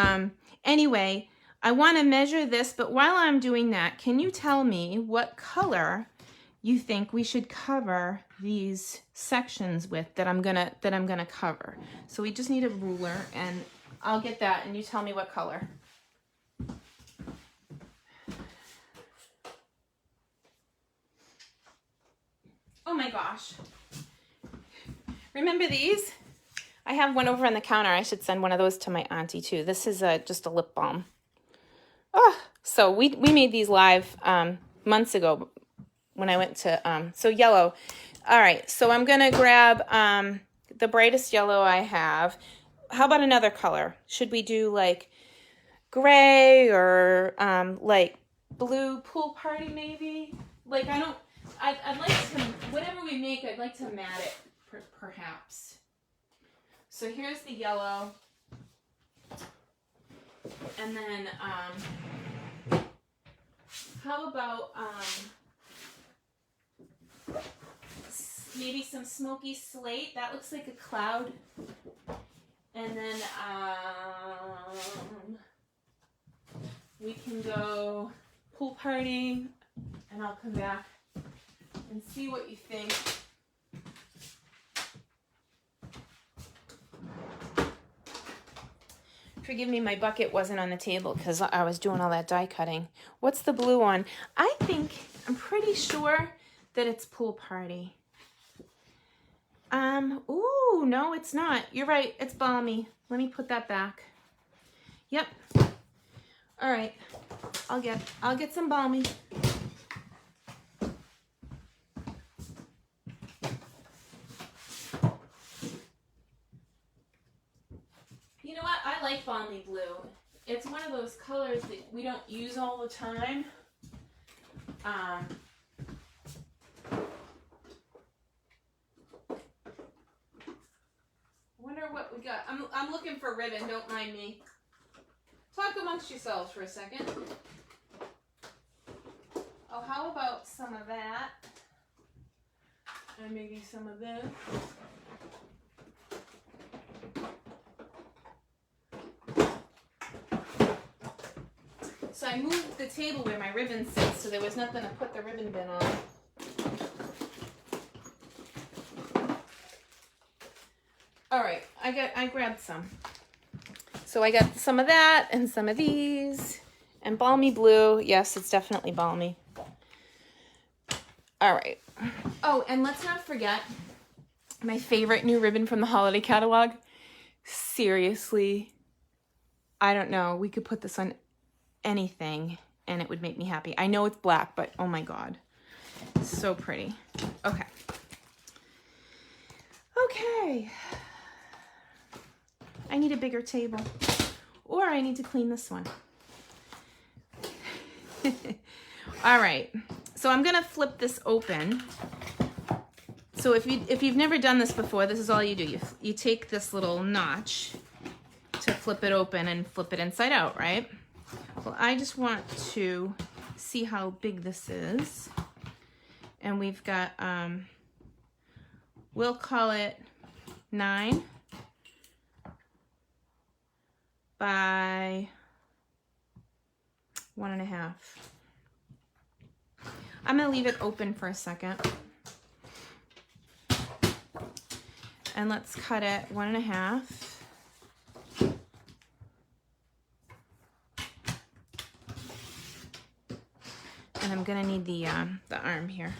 anyway, I want to measure this, but while I'm doing that, can you tell me what color you think we should cover these sections with that I'm gonna cover? So we just need a ruler, and I'll get that, and you tell me what color. Oh my gosh. Remember these? I have one over on the counter. I should send one of those to my auntie too. This is just a lip balm. Oh, so we made these live months ago when I went to, so yellow. All right, so I'm going to grab the brightest yellow I have. How about another color? Should we do like gray or like blue pool party maybe? Like I'd like to, whatever we make, I'd like to matte it perhaps. So here's the yellow. And then how about maybe some smoky slate? That looks like a cloud. And then we can go pool party, and I'll come back and see what you think. Forgive me, my bucket wasn't on the table because I was doing all that die cutting. What's the blue one? I'm pretty sure that it's pool party. Ooh, no, it's not. You're right, it's balmy. Let me put that back. Yep. All right, I'll get some balmy. You know what? I like balmy blue. It's one of those colors that we don't use all the time. Wonder what we got. I'm looking for ribbon. Don't mind me. Talk amongst yourselves for a second. Oh, how about some of that? And maybe some of this. So I moved the table where my ribbon sits, so there was nothing to put the ribbon bin on. All right, I grabbed some. So I got some of that and some of these and balmy blue. Yes, it's definitely balmy. All right. Oh, and let's not forget my favorite new ribbon from the holiday catalog. Seriously, I don't know. We could put this on anything and it would make me happy. I know it's black, but oh my God, so pretty. Okay. Okay. I need a bigger table, or I need to clean this one. All right, so I'm gonna flip this open. So if you've never done this before, this is all you do. You take this little notch to flip it open and flip it inside out, right? Well, I just want to see how big this is. And we've got, we'll call it 9 by 1.5. I'm gonna leave it open for a second. And let's cut it 1.5. And I'm gonna need the arm here.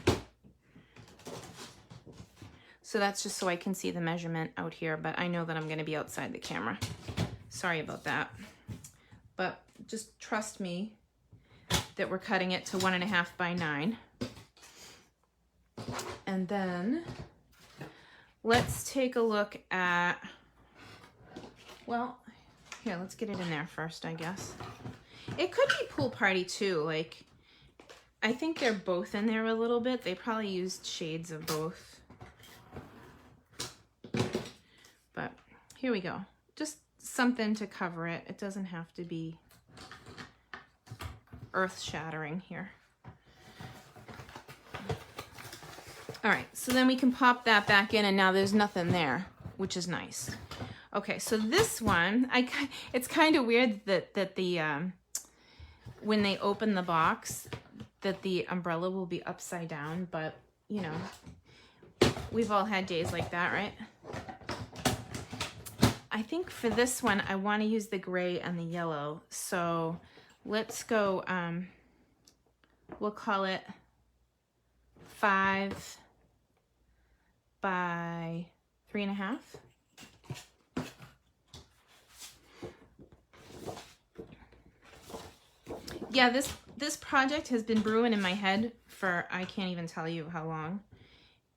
So that's just so I can see the measurement out here, but I know that I'm gonna be outside the camera. Sorry about that. But just trust me that we're cutting it to 1.5 by 9. And then let's take a look at, well, here, let's get it in there first, I guess. It could be pool party too, like, I think they're both in there a little bit. They probably used shades of both. But here we go. Just something to cover it. It doesn't have to be earth-shattering here. All right, so then we can pop that back in, and now there's nothing there, which is nice. Okay, so this one, it's kind of weird that the when they open the box, that the umbrella will be upside down, but you know, we've all had days like that, right? I think for this one, I want to use the gray and the yellow. So let's go, we'll call it 5 by 3.5. Yeah, this project has been brewing in my head for I can't even tell you how long.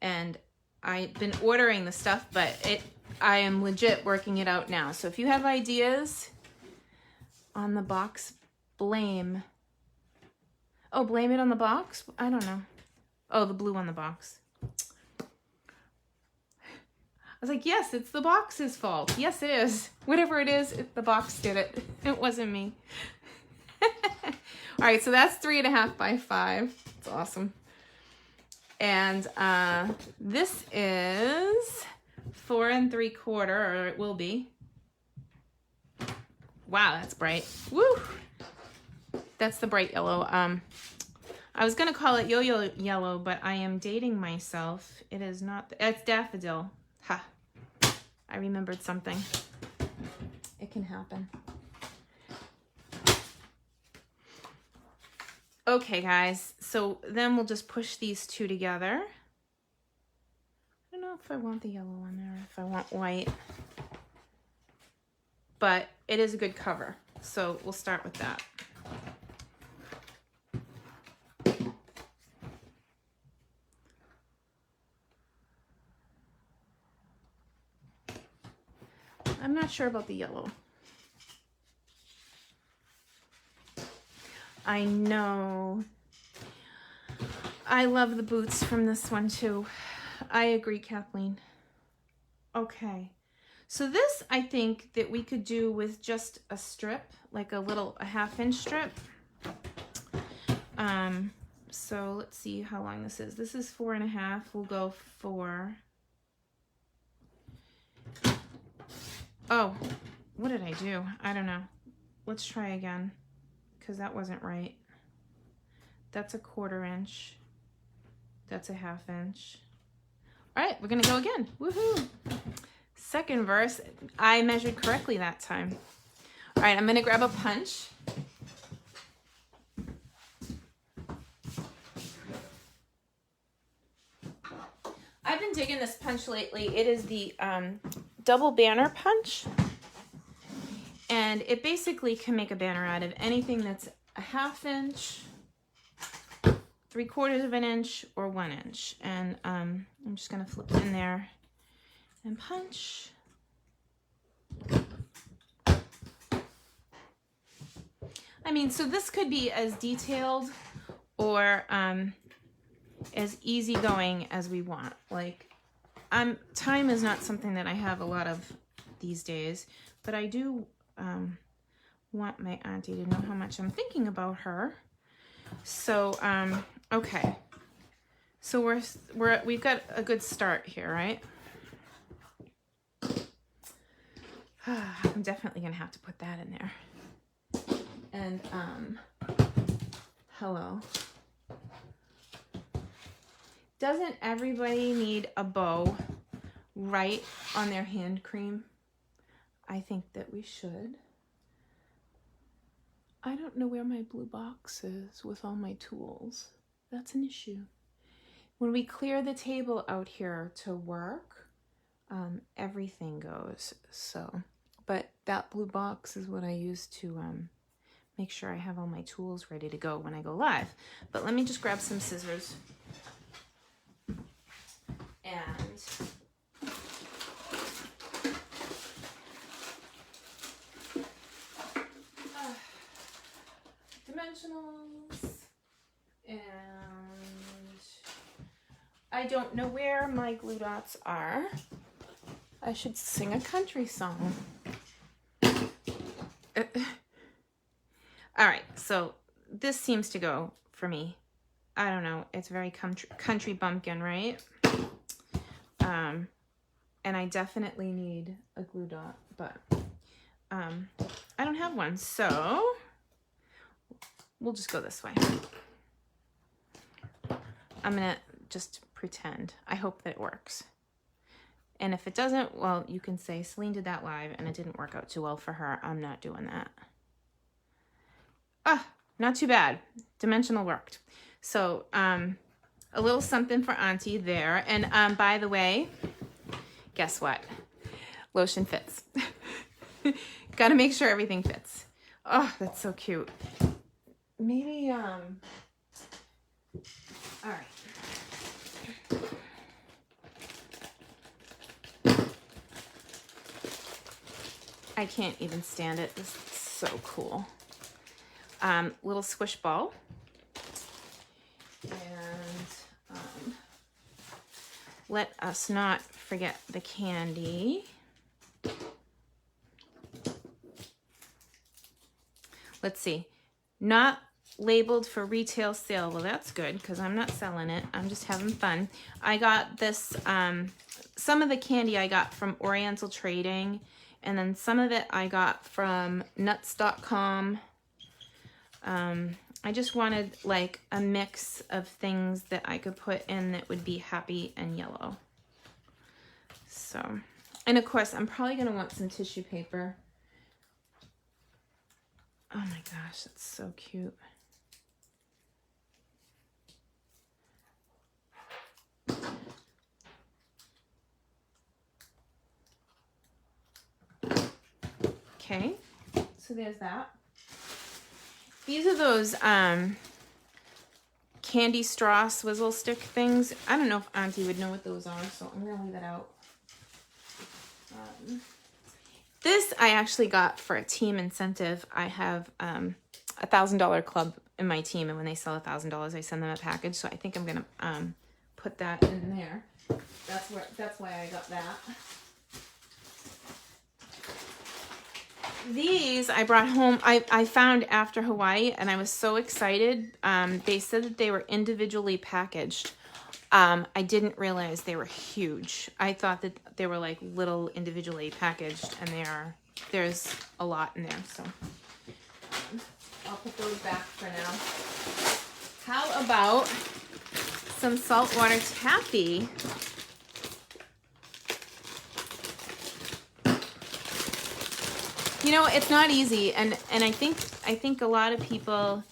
And I've been ordering the stuff, but I am legit working it out now. So if you have ideas on the box, blame it on the box? I don't know. Oh, the blue on the box. I was like, yes, it's the box's fault. Yes, it is. Whatever it is, the box did it. It wasn't me. All right, so that's 3.5 by 5. It's awesome. And this is 4 3/4, or it will be. Wow, that's bright. Woo! That's the bright yellow. I was gonna call it yo-yo yellow, but I am dating myself. It is not. It's daffodil. Ha! I remembered something. It can happen. Okay, guys. So then we'll just push these two together. I don't know if I want the yellow on there, if I want white. But it is a good cover, so we'll start with that. I'm not sure about the yellow. I know. I love the boots from this one too. I agree, Kathleen. Okay. So this, I think that we could do with just a strip, like a 1/2 inch strip. So let's see how long this is. This is 4.5. We'll go for, oh, what did I do? I don't know. Let's try again, because that wasn't right. That's a 1/4 inch. That's a 1/2 inch. All right, we're gonna go again. Woohoo! Second verse, I measured correctly that time. All right, I'm gonna grab a punch. I've been digging this punch lately. It is the double banner punch. And it basically can make a banner out of anything that's a 1/2 inch, 3/4 inch, or 1 inch. And I'm just gonna flip it in there and punch. I mean, so this could be as detailed or as easygoing as we want. Like, time is not something that I have a lot of these days, but I do want my auntie to know how much I'm thinking about her. So, okay. So we've got a good start here, right? I'm definitely gonna have to put that in there. And hello. Doesn't everybody need a bow right on their hand cream? I think that we should. I don't know where my blue box is with all my tools. That's an issue. When we clear the table out here to work, everything goes. So, but that blue box is what I use to make sure I have all my tools ready to go when I go live. But let me just grab some scissors. And dimensionals, and I don't know where my glue dots are. I should sing a country song. All right, so this seems to go for me. I don't know, it's very country bumpkin, right? And I definitely need a glue dot, but I don't have one, so we'll just go this way. I'm gonna just pretend. I hope that it works. And if it doesn't, well, you can say Celine did that live and it didn't work out too well for her. I'm not doing that. Ah, not too bad. Dimensional worked. So A little something for Auntie there. And by the way, guess what? Lotion fits. Got to make sure everything fits. Oh, that's so cute. Maybe, all right. I can't even stand it. This is so cool. Little squish ball. And let us not forget the candy. Let's see. Not labeled for retail sale. Well, that's good because I'm not selling it. I'm just having fun. I got this, some of the candy I got from Oriental Trading, and then some of it I got from nuts.com. I just wanted like a mix of things that I could put in that would be happy and yellow. So, and of course, I'm probably going to want some tissue paper. Oh my gosh, that's so cute. Okay, so there's that. These are those candy straw swizzle stick things. I don't know if Auntie would know what those are, so I'm going to leave it out. This I actually got for a team incentive. I have a $1,000 club in my team, and when they sell $1,000, I send them a package. So I think I'm going to put that in there. That's why I got that. These I brought home. I found after Hawaii, and I was so excited. They said that they were individually packaged. I didn't realize they were huge. I thought that they were like little individually packaged, and there's a lot in there. So I'll put those back for now. How about some saltwater taffy? You know, it's not easy, and I think a lot of people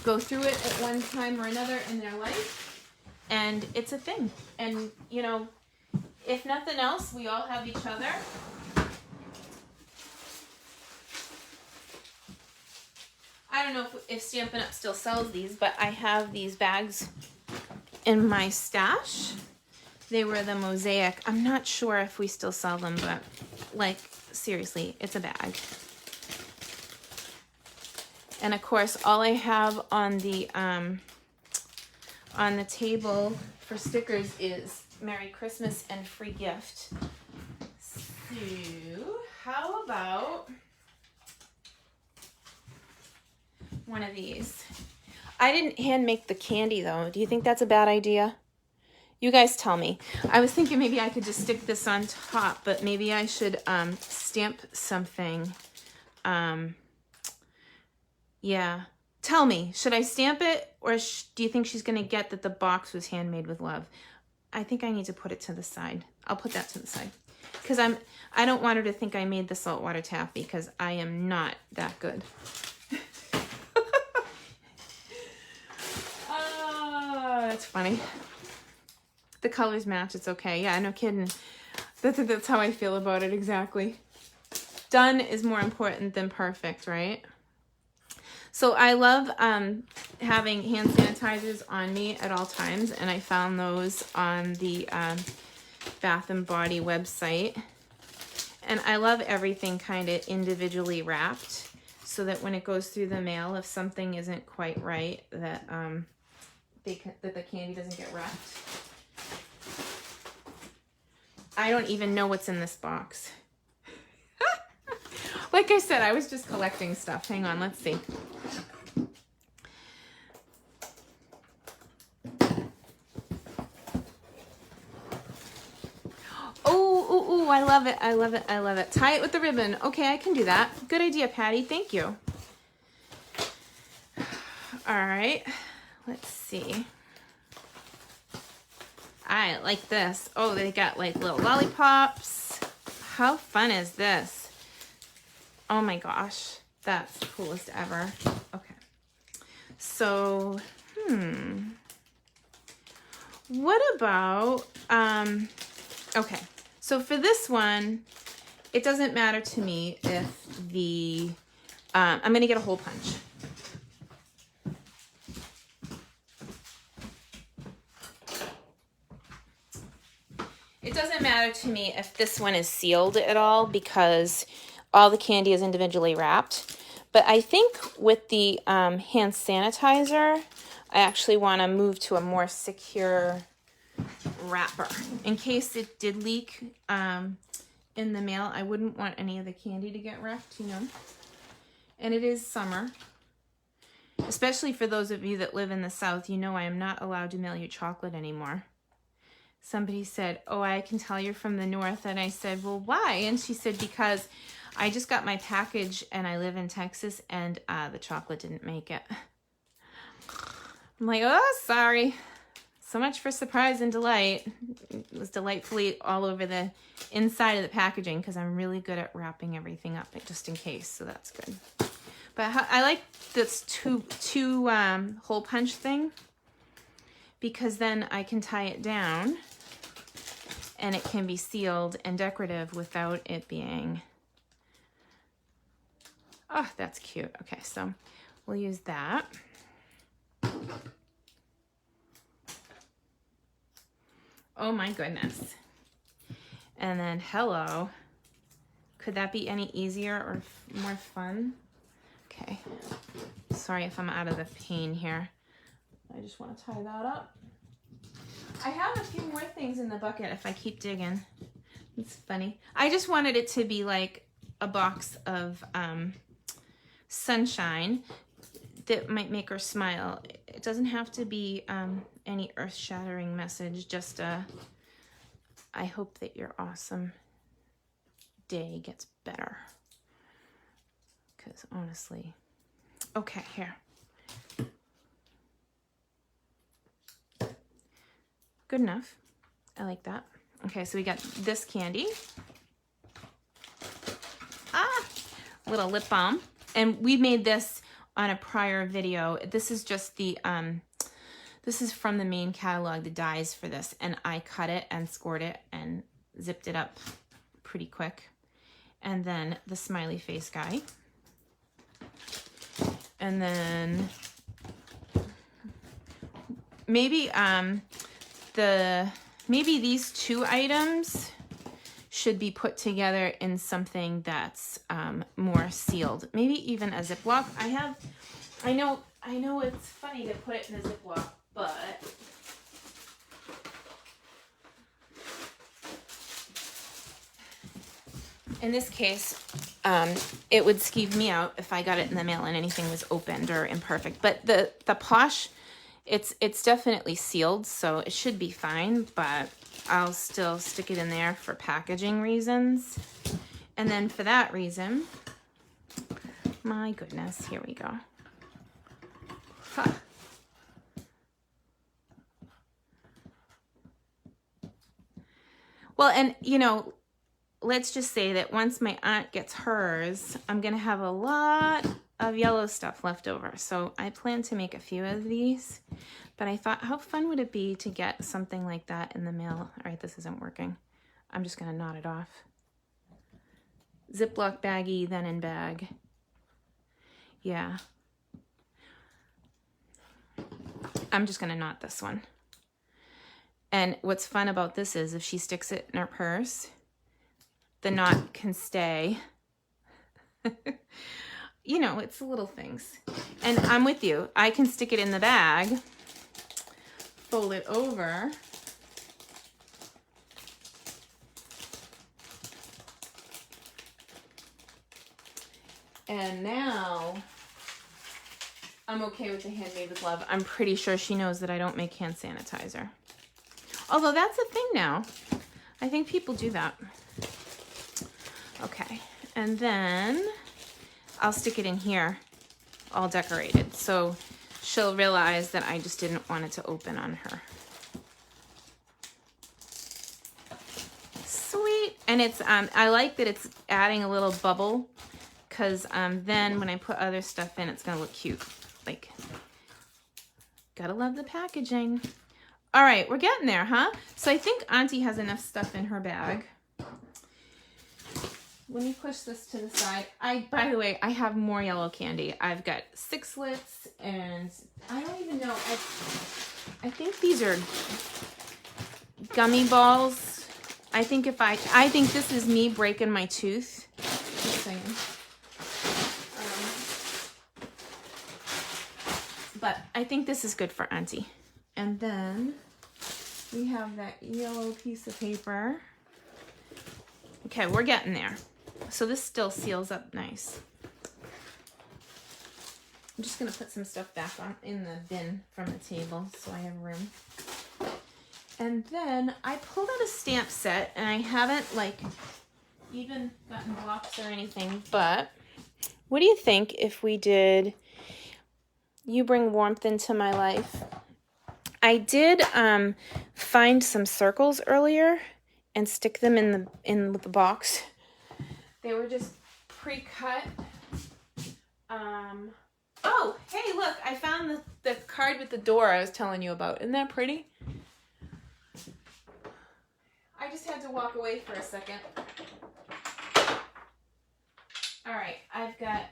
go through it at one time or another in their life, and it's a thing. And you know, if nothing else, we all have each other. I don't know if Stampin' Up! Still sells these, but I have these bags in my stash. They were the mosaic. I'm not sure if we still sell them, but like, seriously, it's a bag. And of course, all I have on the table for stickers is Merry Christmas and free gift. So, how about one of these? I didn't hand make the candy though. Do you think that's a bad idea? You guys tell me. I was thinking maybe I could just stick this on top, but maybe I should stamp something. Yeah. Tell me, should I stamp it, or do you think she's going to get that the box was handmade with love? I think I need to put it to the side. I'll put that to the side. Because I don't want her to think I made the saltwater taffy, because I am not that good. Oh, that's funny. The colors match, it's okay. Yeah, no kidding. That's how I feel about it, exactly. Done is more important than perfect, right? So I love having hand sanitizers on me at all times, and I found those on the Bath & Body website. And I love everything kind of individually wrapped, so that when it goes through the mail, if something isn't quite right, that that the candy doesn't get wrapped. I don't even know what's in this box. Like I said, I was just collecting stuff. Hang on, let's see. Oh, I love it. I love it. I love it. Tie it with the ribbon. Okay, I can do that. Good idea, Patty. Thank you. All right. Let's see. I like this. Oh, they got like little lollipops. How fun is this? Oh my gosh. That's the coolest ever. Okay. So, What about, okay, so for this one, it doesn't matter to me if the, I'm going to get a hole punch. It doesn't matter to me if this one is sealed at all because all the candy is individually wrapped. But I think with the hand sanitizer, I actually want to move to a more secure wrapper. In case it did leak in the mail, I wouldn't want any of the candy to get wrecked, you know. And it is summer. Especially for those of you that live in the South, you know I am not allowed to mail you chocolate anymore. Somebody said, oh, I can tell you're from the North. And I said, well, why? And she said, because I just got my package and I live in Texas and the chocolate didn't make it. I'm like, oh, sorry. So much for surprise and delight. It was delightfully all over the inside of the packaging because I'm really good at wrapping everything up just in case. So that's good. But I like this two hole punch thing because then I can tie it down and it can be sealed and decorative without it being, oh, that's cute. Okay, so we'll use that. Oh my goodness. And then hello. Could that be any easier or more fun? Okay. Sorry if I'm out of the pain here. I just want to tie that up. I have a few more things in the bucket if I keep digging. It's funny. I just wanted it to be like a box of sunshine that might make her smile. It doesn't have to be any earth-shattering message, just I hope that your awesome day gets better. Because honestly, okay, here. Good enough. I like that. Okay, so we got this candy. Little lip balm. And we made this on a prior video. This is just the, this is from the main catalog, the dies for this. And I cut it and scored it and zipped it up pretty quick. And then the smiley face guy. And then maybe, maybe these two items should be put together in something that's more sealed. Maybe even a Ziploc. I know it's funny to put it in a Ziploc, but in this case, it would skeeve me out if I got it in the mail and anything was opened or imperfect. But the Posh, it's definitely sealed, so it should be fine, but I'll still stick it in there for packaging reasons. And then for that reason, my goodness, here we go. Huh. Well, and you know, let's just say that once my aunt gets hers, I'm gonna have a lot of yellow stuff left over. So I plan to make a few of these, but I thought how fun would it be to get something like that in the mail? All right, this isn't working. I'm just gonna knot it off. Ziploc baggie, then in bag. Yeah. I'm just gonna knot this one. And what's fun about this is if she sticks it in her purse, the knot can stay. You know, it's the little things. And I'm with you. I can stick it in the bag, fold it over, and now I'm okay with the handmade with love. I'm pretty sure she knows that I don't make hand sanitizer. Although that's a thing now. I think people do that. Okay, and then I'll stick it in here, all decorated. So she'll realize that I just didn't want it to open on her. Sweet. And it's, I like that it's adding a little bubble because then when I put other stuff in, it's gonna look cute. Like, Gotta love the packaging. All right, we're getting there, huh? So I think Auntie has enough stuff in her bag. Let me push this to the side. By the way, I have more yellow candy. I've got Sixlets, and I don't even know. I think these are gummy balls. I think this is me breaking my tooth. Just saying. But I think this is good for Auntie. And then we have that yellow piece of paper. Okay, we're getting there. So this still seals up nice. I'm just gonna put some stuff back on in the bin from the table so I have room. And then I pulled out a stamp set, and I haven't like even gotten blocks or anything, but what do you think if we did You Bring Warmth Into My Life? I did find some circles earlier and stick them in the box. They were just pre-cut. Oh, hey, look, I found the card with the door I was telling you about. Isn't that pretty? I just had to walk away for a second. All right, I've got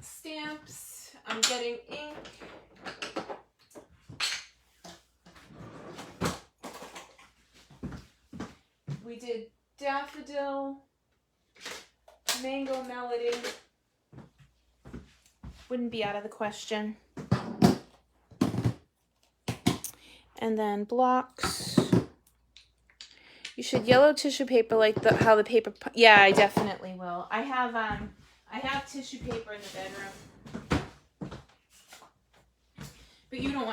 stamps. I'm getting ink. We did daffodil, mango melody. Wouldn't be out of the question. And then blocks. You should yellow tissue paper like how the paper. Yeah, I definitely will. I have tissue paper in the bedroom. But you don't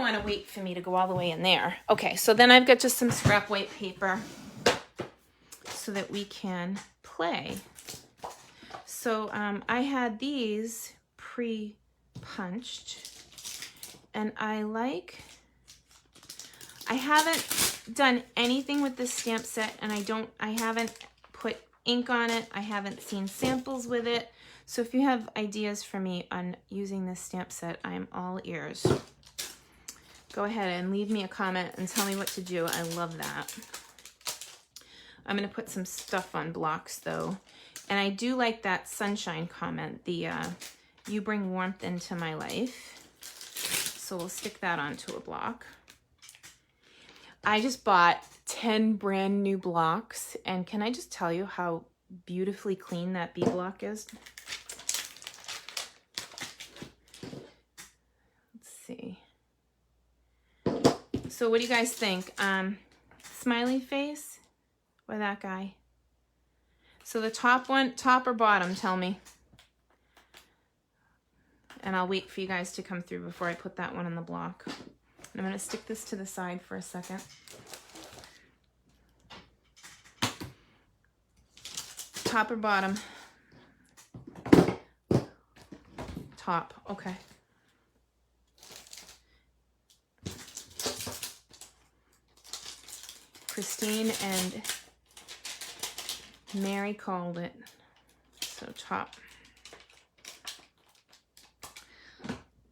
want to wait for me to go all the way in there. Okay, so then I've got just some scrap white paper so that we can play. So I had these pre-punched, and I haven't done anything with this stamp set, and I haven't put ink on it. I haven't seen samples with it. So if you have ideas for me on using this stamp set, I'm all ears. Go ahead and leave me a comment and tell me what to do. I love that. I'm going to put some stuff on blocks though. And I do like that sunshine comment, the You Bring Warmth Into My Life. So we'll stick that onto a block. I just bought 10 brand new blocks, and can I just tell you how beautifully clean that B block is? Let's see. So what do you guys think? Smiley face or that guy? So the top or bottom, tell me. And I'll wait for you guys to come through before I put that one on the block. And I'm going to stick this to the side for a second. Top or bottom? Top, okay. Christine and Mary called it. So top.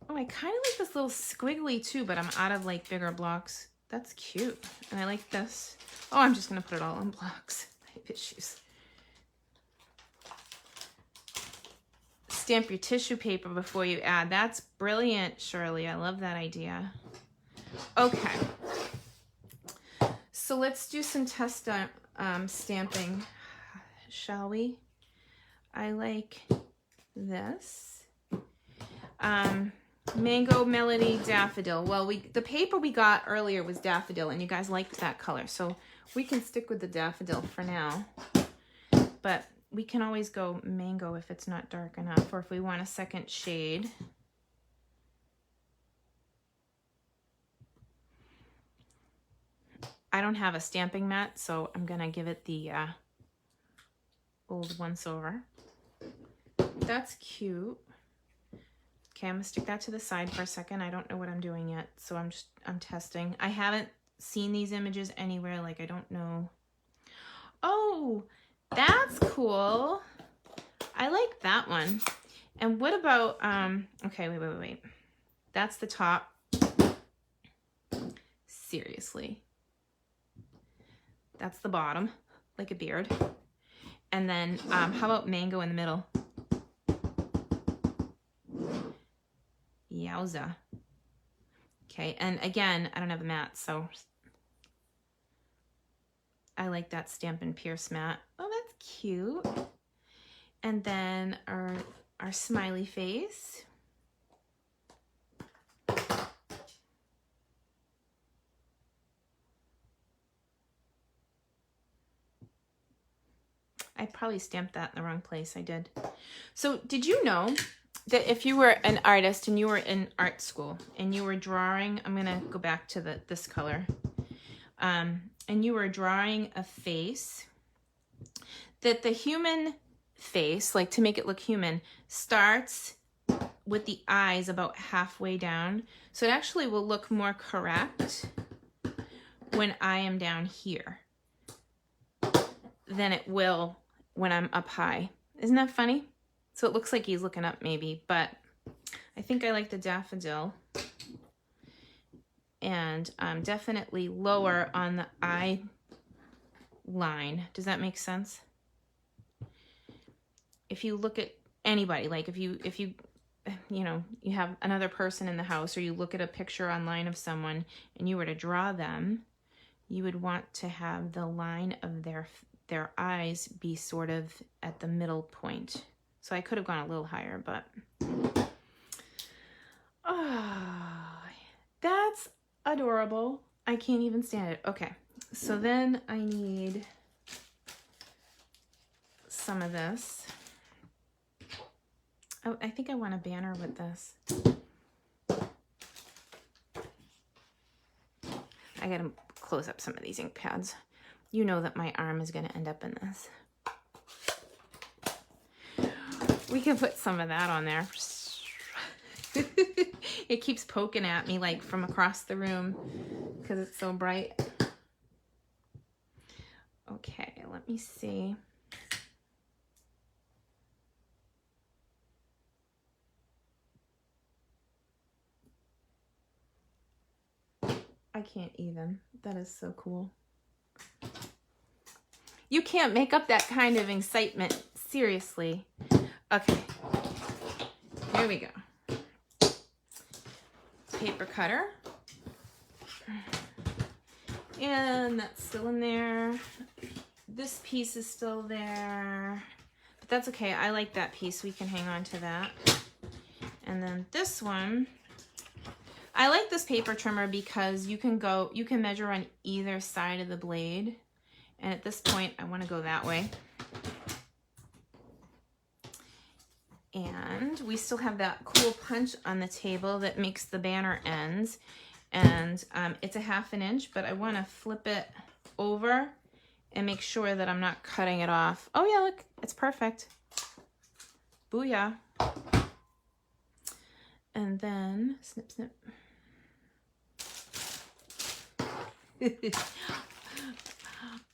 Oh, I kind of like this little squiggly too, but I'm out of like bigger blocks. That's cute. And I like this. Oh, I'm just going to put it all on blocks. I have issues. Stamp your tissue paper before you add. That's brilliant, Shirley. I love that idea. Okay. So let's do some test stamping, shall we? I like this. Mango Melody Daffodil. Well, the paper we got earlier was daffodil, and you guys liked that color, so we can stick with the daffodil for now. But we can always go mango if it's not dark enough, or if we want a second shade. I don't have a stamping mat, so I'm gonna give it the old once over. That's cute. Okay, I'm gonna stick that to the side for a second. I don't know what I'm doing yet, so I'm testing. I haven't seen these images anywhere, like I don't know. Oh, that's cool. I like that one. And what about, okay, wait. That's the top. Seriously. That's the bottom, like a beard. And then, how about mango in the middle? Yowza. Okay, and again, I don't have a mat, so I like that Stampin' Pierce mat. Oh, that's cute. And then our smiley face. I probably stamped that in the wrong place. I did. So did you know that if you were an artist and you were in art school and you were drawing, I'm going to go back to this color, and you were drawing a face, that the human face, like to make it look human, starts with the eyes about halfway down. So it actually will look more correct when I am down here than it will when I'm up high. Isn't that funny? So it looks like he's looking up maybe, but I think I like the daffodil. And definitely lower on the eye line. Does that make sense? If you look at anybody, like if you know, you have another person in the house, or you look at a picture online of someone and you were to draw them, you would want to have the line of their eyes be sort of at the middle point. So I could have gone a little higher, but oh, that's adorable. I can't even stand it. Okay, so then I need some of this. Oh, I think I want a banner with this. I gotta close up some of these ink pads. You know that my arm is gonna end up in this. We can put some of that on there. It keeps poking at me like from across the room because it's so bright. Okay, let me see. I can't even. That is so cool. You can't make up that kind of excitement. Seriously. Okay. Here we go. Paper cutter. And that's still in there. This piece is still there. But that's okay. I like that piece. We can hang on to that. And then this one. I like this paper trimmer because you can measure on either side of the blade. And at this point, I want to go that way. And we still have that cool punch on the table that makes the banner ends. And it's a 1/2 inch, but I want to flip it over and make sure that I'm not cutting it off. Oh yeah, look, it's perfect. Booyah. And then, snip, snip.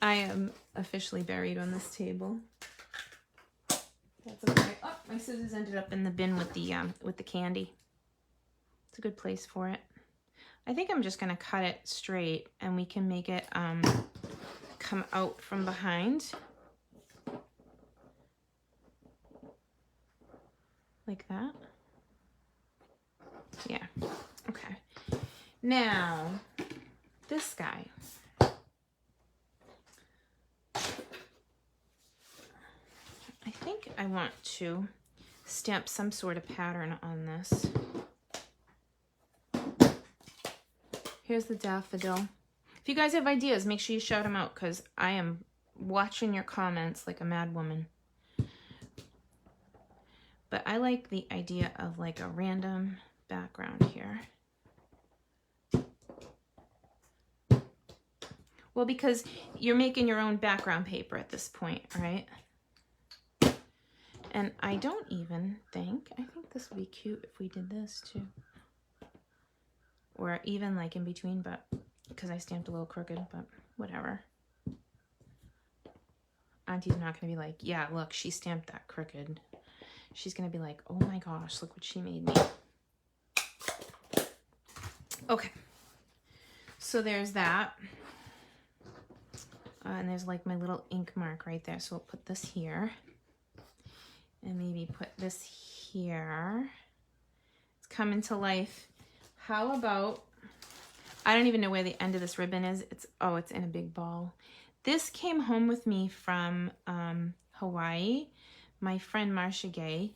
I am officially buried on this table. That's okay. Oh, my scissors ended up in the bin with the candy. It's a good place for it. I think I'm just gonna cut it straight, and we can make it come out from behind, like that. Yeah. Okay. Now, this guy. I think I want to stamp some sort of pattern on this. Here's the daffodil. If you guys have ideas, make sure you shout them out because I am watching your comments like a mad woman. But I like the idea of like a random background here. Well, because you're making your own background paper at this point, right? And I don't even think, I think this would be cute if we did this too. Or even like in between, but because I stamped a little crooked, but whatever. Auntie's not gonna be like, yeah, look, she stamped that crooked. She's gonna be like, oh my gosh, look what she made me. Okay. So there's that. And there's like my little ink mark right there. So we'll put this here. And maybe put this here. It's coming to life. How about, I don't even know where the end of this ribbon is. It's in a big ball. This came home with me from Hawaii. My friend Marcia Gay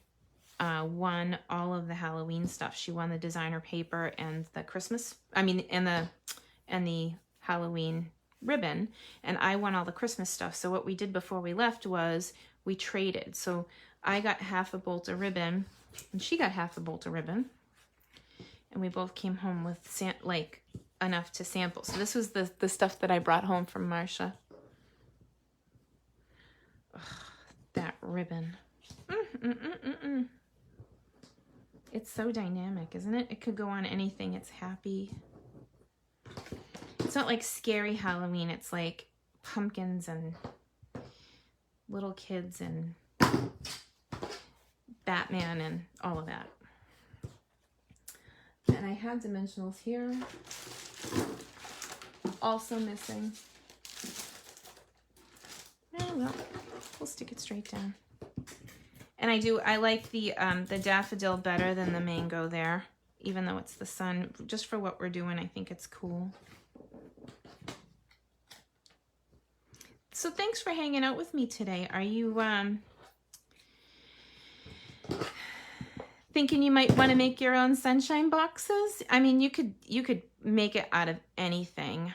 won all of the Halloween stuff. She won the designer paper and the Christmas, and the Halloween ribbon, and I won all the Christmas stuff. So what we did before we left was we traded. So I got half a bolt of ribbon and she got half a bolt of ribbon, and we both came home with like enough to sample. So this was the stuff that I brought home from Marcia. Ugh, that ribbon. It's so dynamic, isn't it? It could go on anything. It's happy. It's not like scary Halloween. It's like pumpkins and little kids and Batman and all of that. And I had dimensionals here. Also missing. Oh well, we'll stick it straight down. And I like the daffodil better than the mango there, even though it's the sun. Just for what we're doing, I think it's cool. So thanks for hanging out with me today. Are you thinking you might want to make your own sunshine boxes? I mean, you could make it out of anything.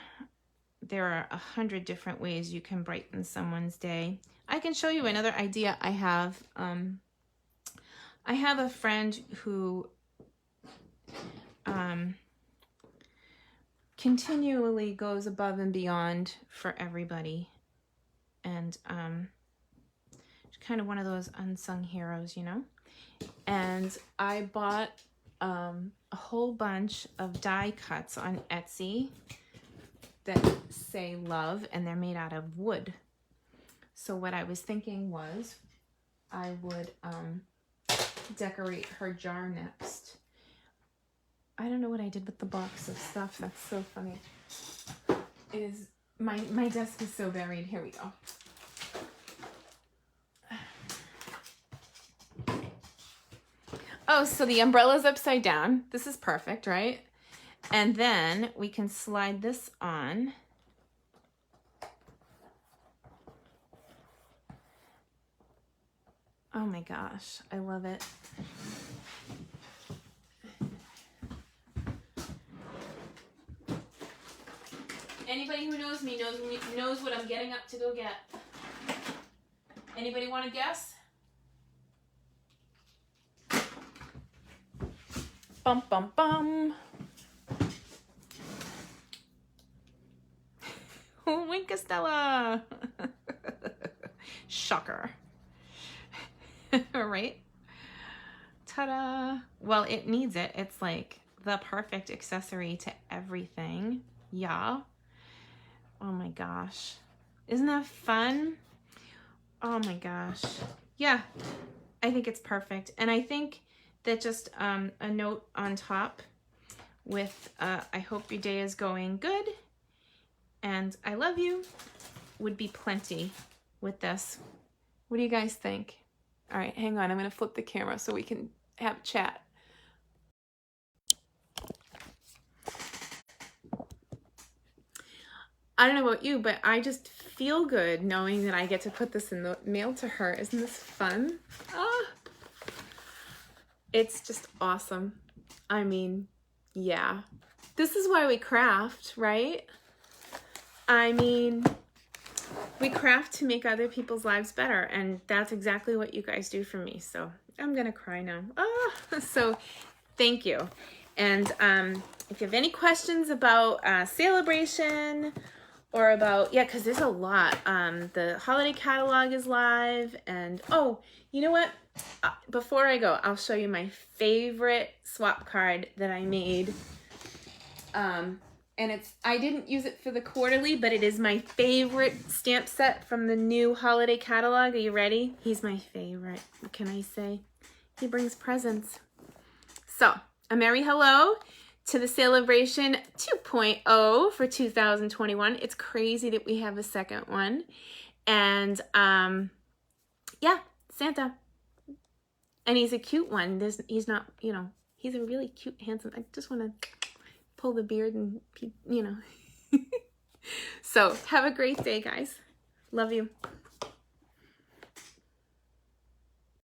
There are 100 different ways you can brighten someone's day. I can show you another idea I have. I have a friend who continually goes above and beyond for everybody. And she's kind of one of those unsung heroes, you know? And I bought a whole bunch of die cuts on Etsy that say love, and they're made out of wood. So what I was thinking was I would decorate her jar next. I don't know what I did with the box of stuff. That's so funny. My desk is so buried. Here we go. Oh, so the umbrella's upside down. This is perfect, right? And then we can slide this on. Oh my gosh, I love it. Anybody who knows me knows what I'm getting up to go get. Anybody want to guess? Bum, bum, bum. Winkastella. Shocker. Right? Ta-da. Well, it needs it. It's like the perfect accessory to everything. Yeah. Oh my gosh. Isn't that fun? Oh my gosh. Yeah. I think it's perfect. And I think that just a note on top with I hope your day is going good and I love you would be plenty with this. What do you guys think? All right, hang on. I'm going to flip the camera so we can have a chat. I don't know about you, but I just feel good knowing that I get to put this in the mail to her. Isn't this fun? Ah. It's just awesome. I mean, yeah. This is why we craft, right? I mean, we craft to make other people's lives better, and that's exactly what you guys do for me. So I'm gonna cry now. Oh, so thank you. And if you have any questions about Celebration or about, yeah, because there's a lot. The holiday catalog is live, and oh, you know what? Before I go, I'll show you my favorite swap card that I made. And I didn't use it for the quarterly, but it is my favorite stamp set from the new holiday catalog. Are you ready? He's my favorite. What can I say? He brings presents. So, a merry hello to the Celebration 2.0 for 2021. It's crazy that we have a second one. And yeah, Santa. And he's a cute one. He's not, you know, he's a really cute, handsome. I just want to pull the beard and, you know. So have a great day, guys. Love you.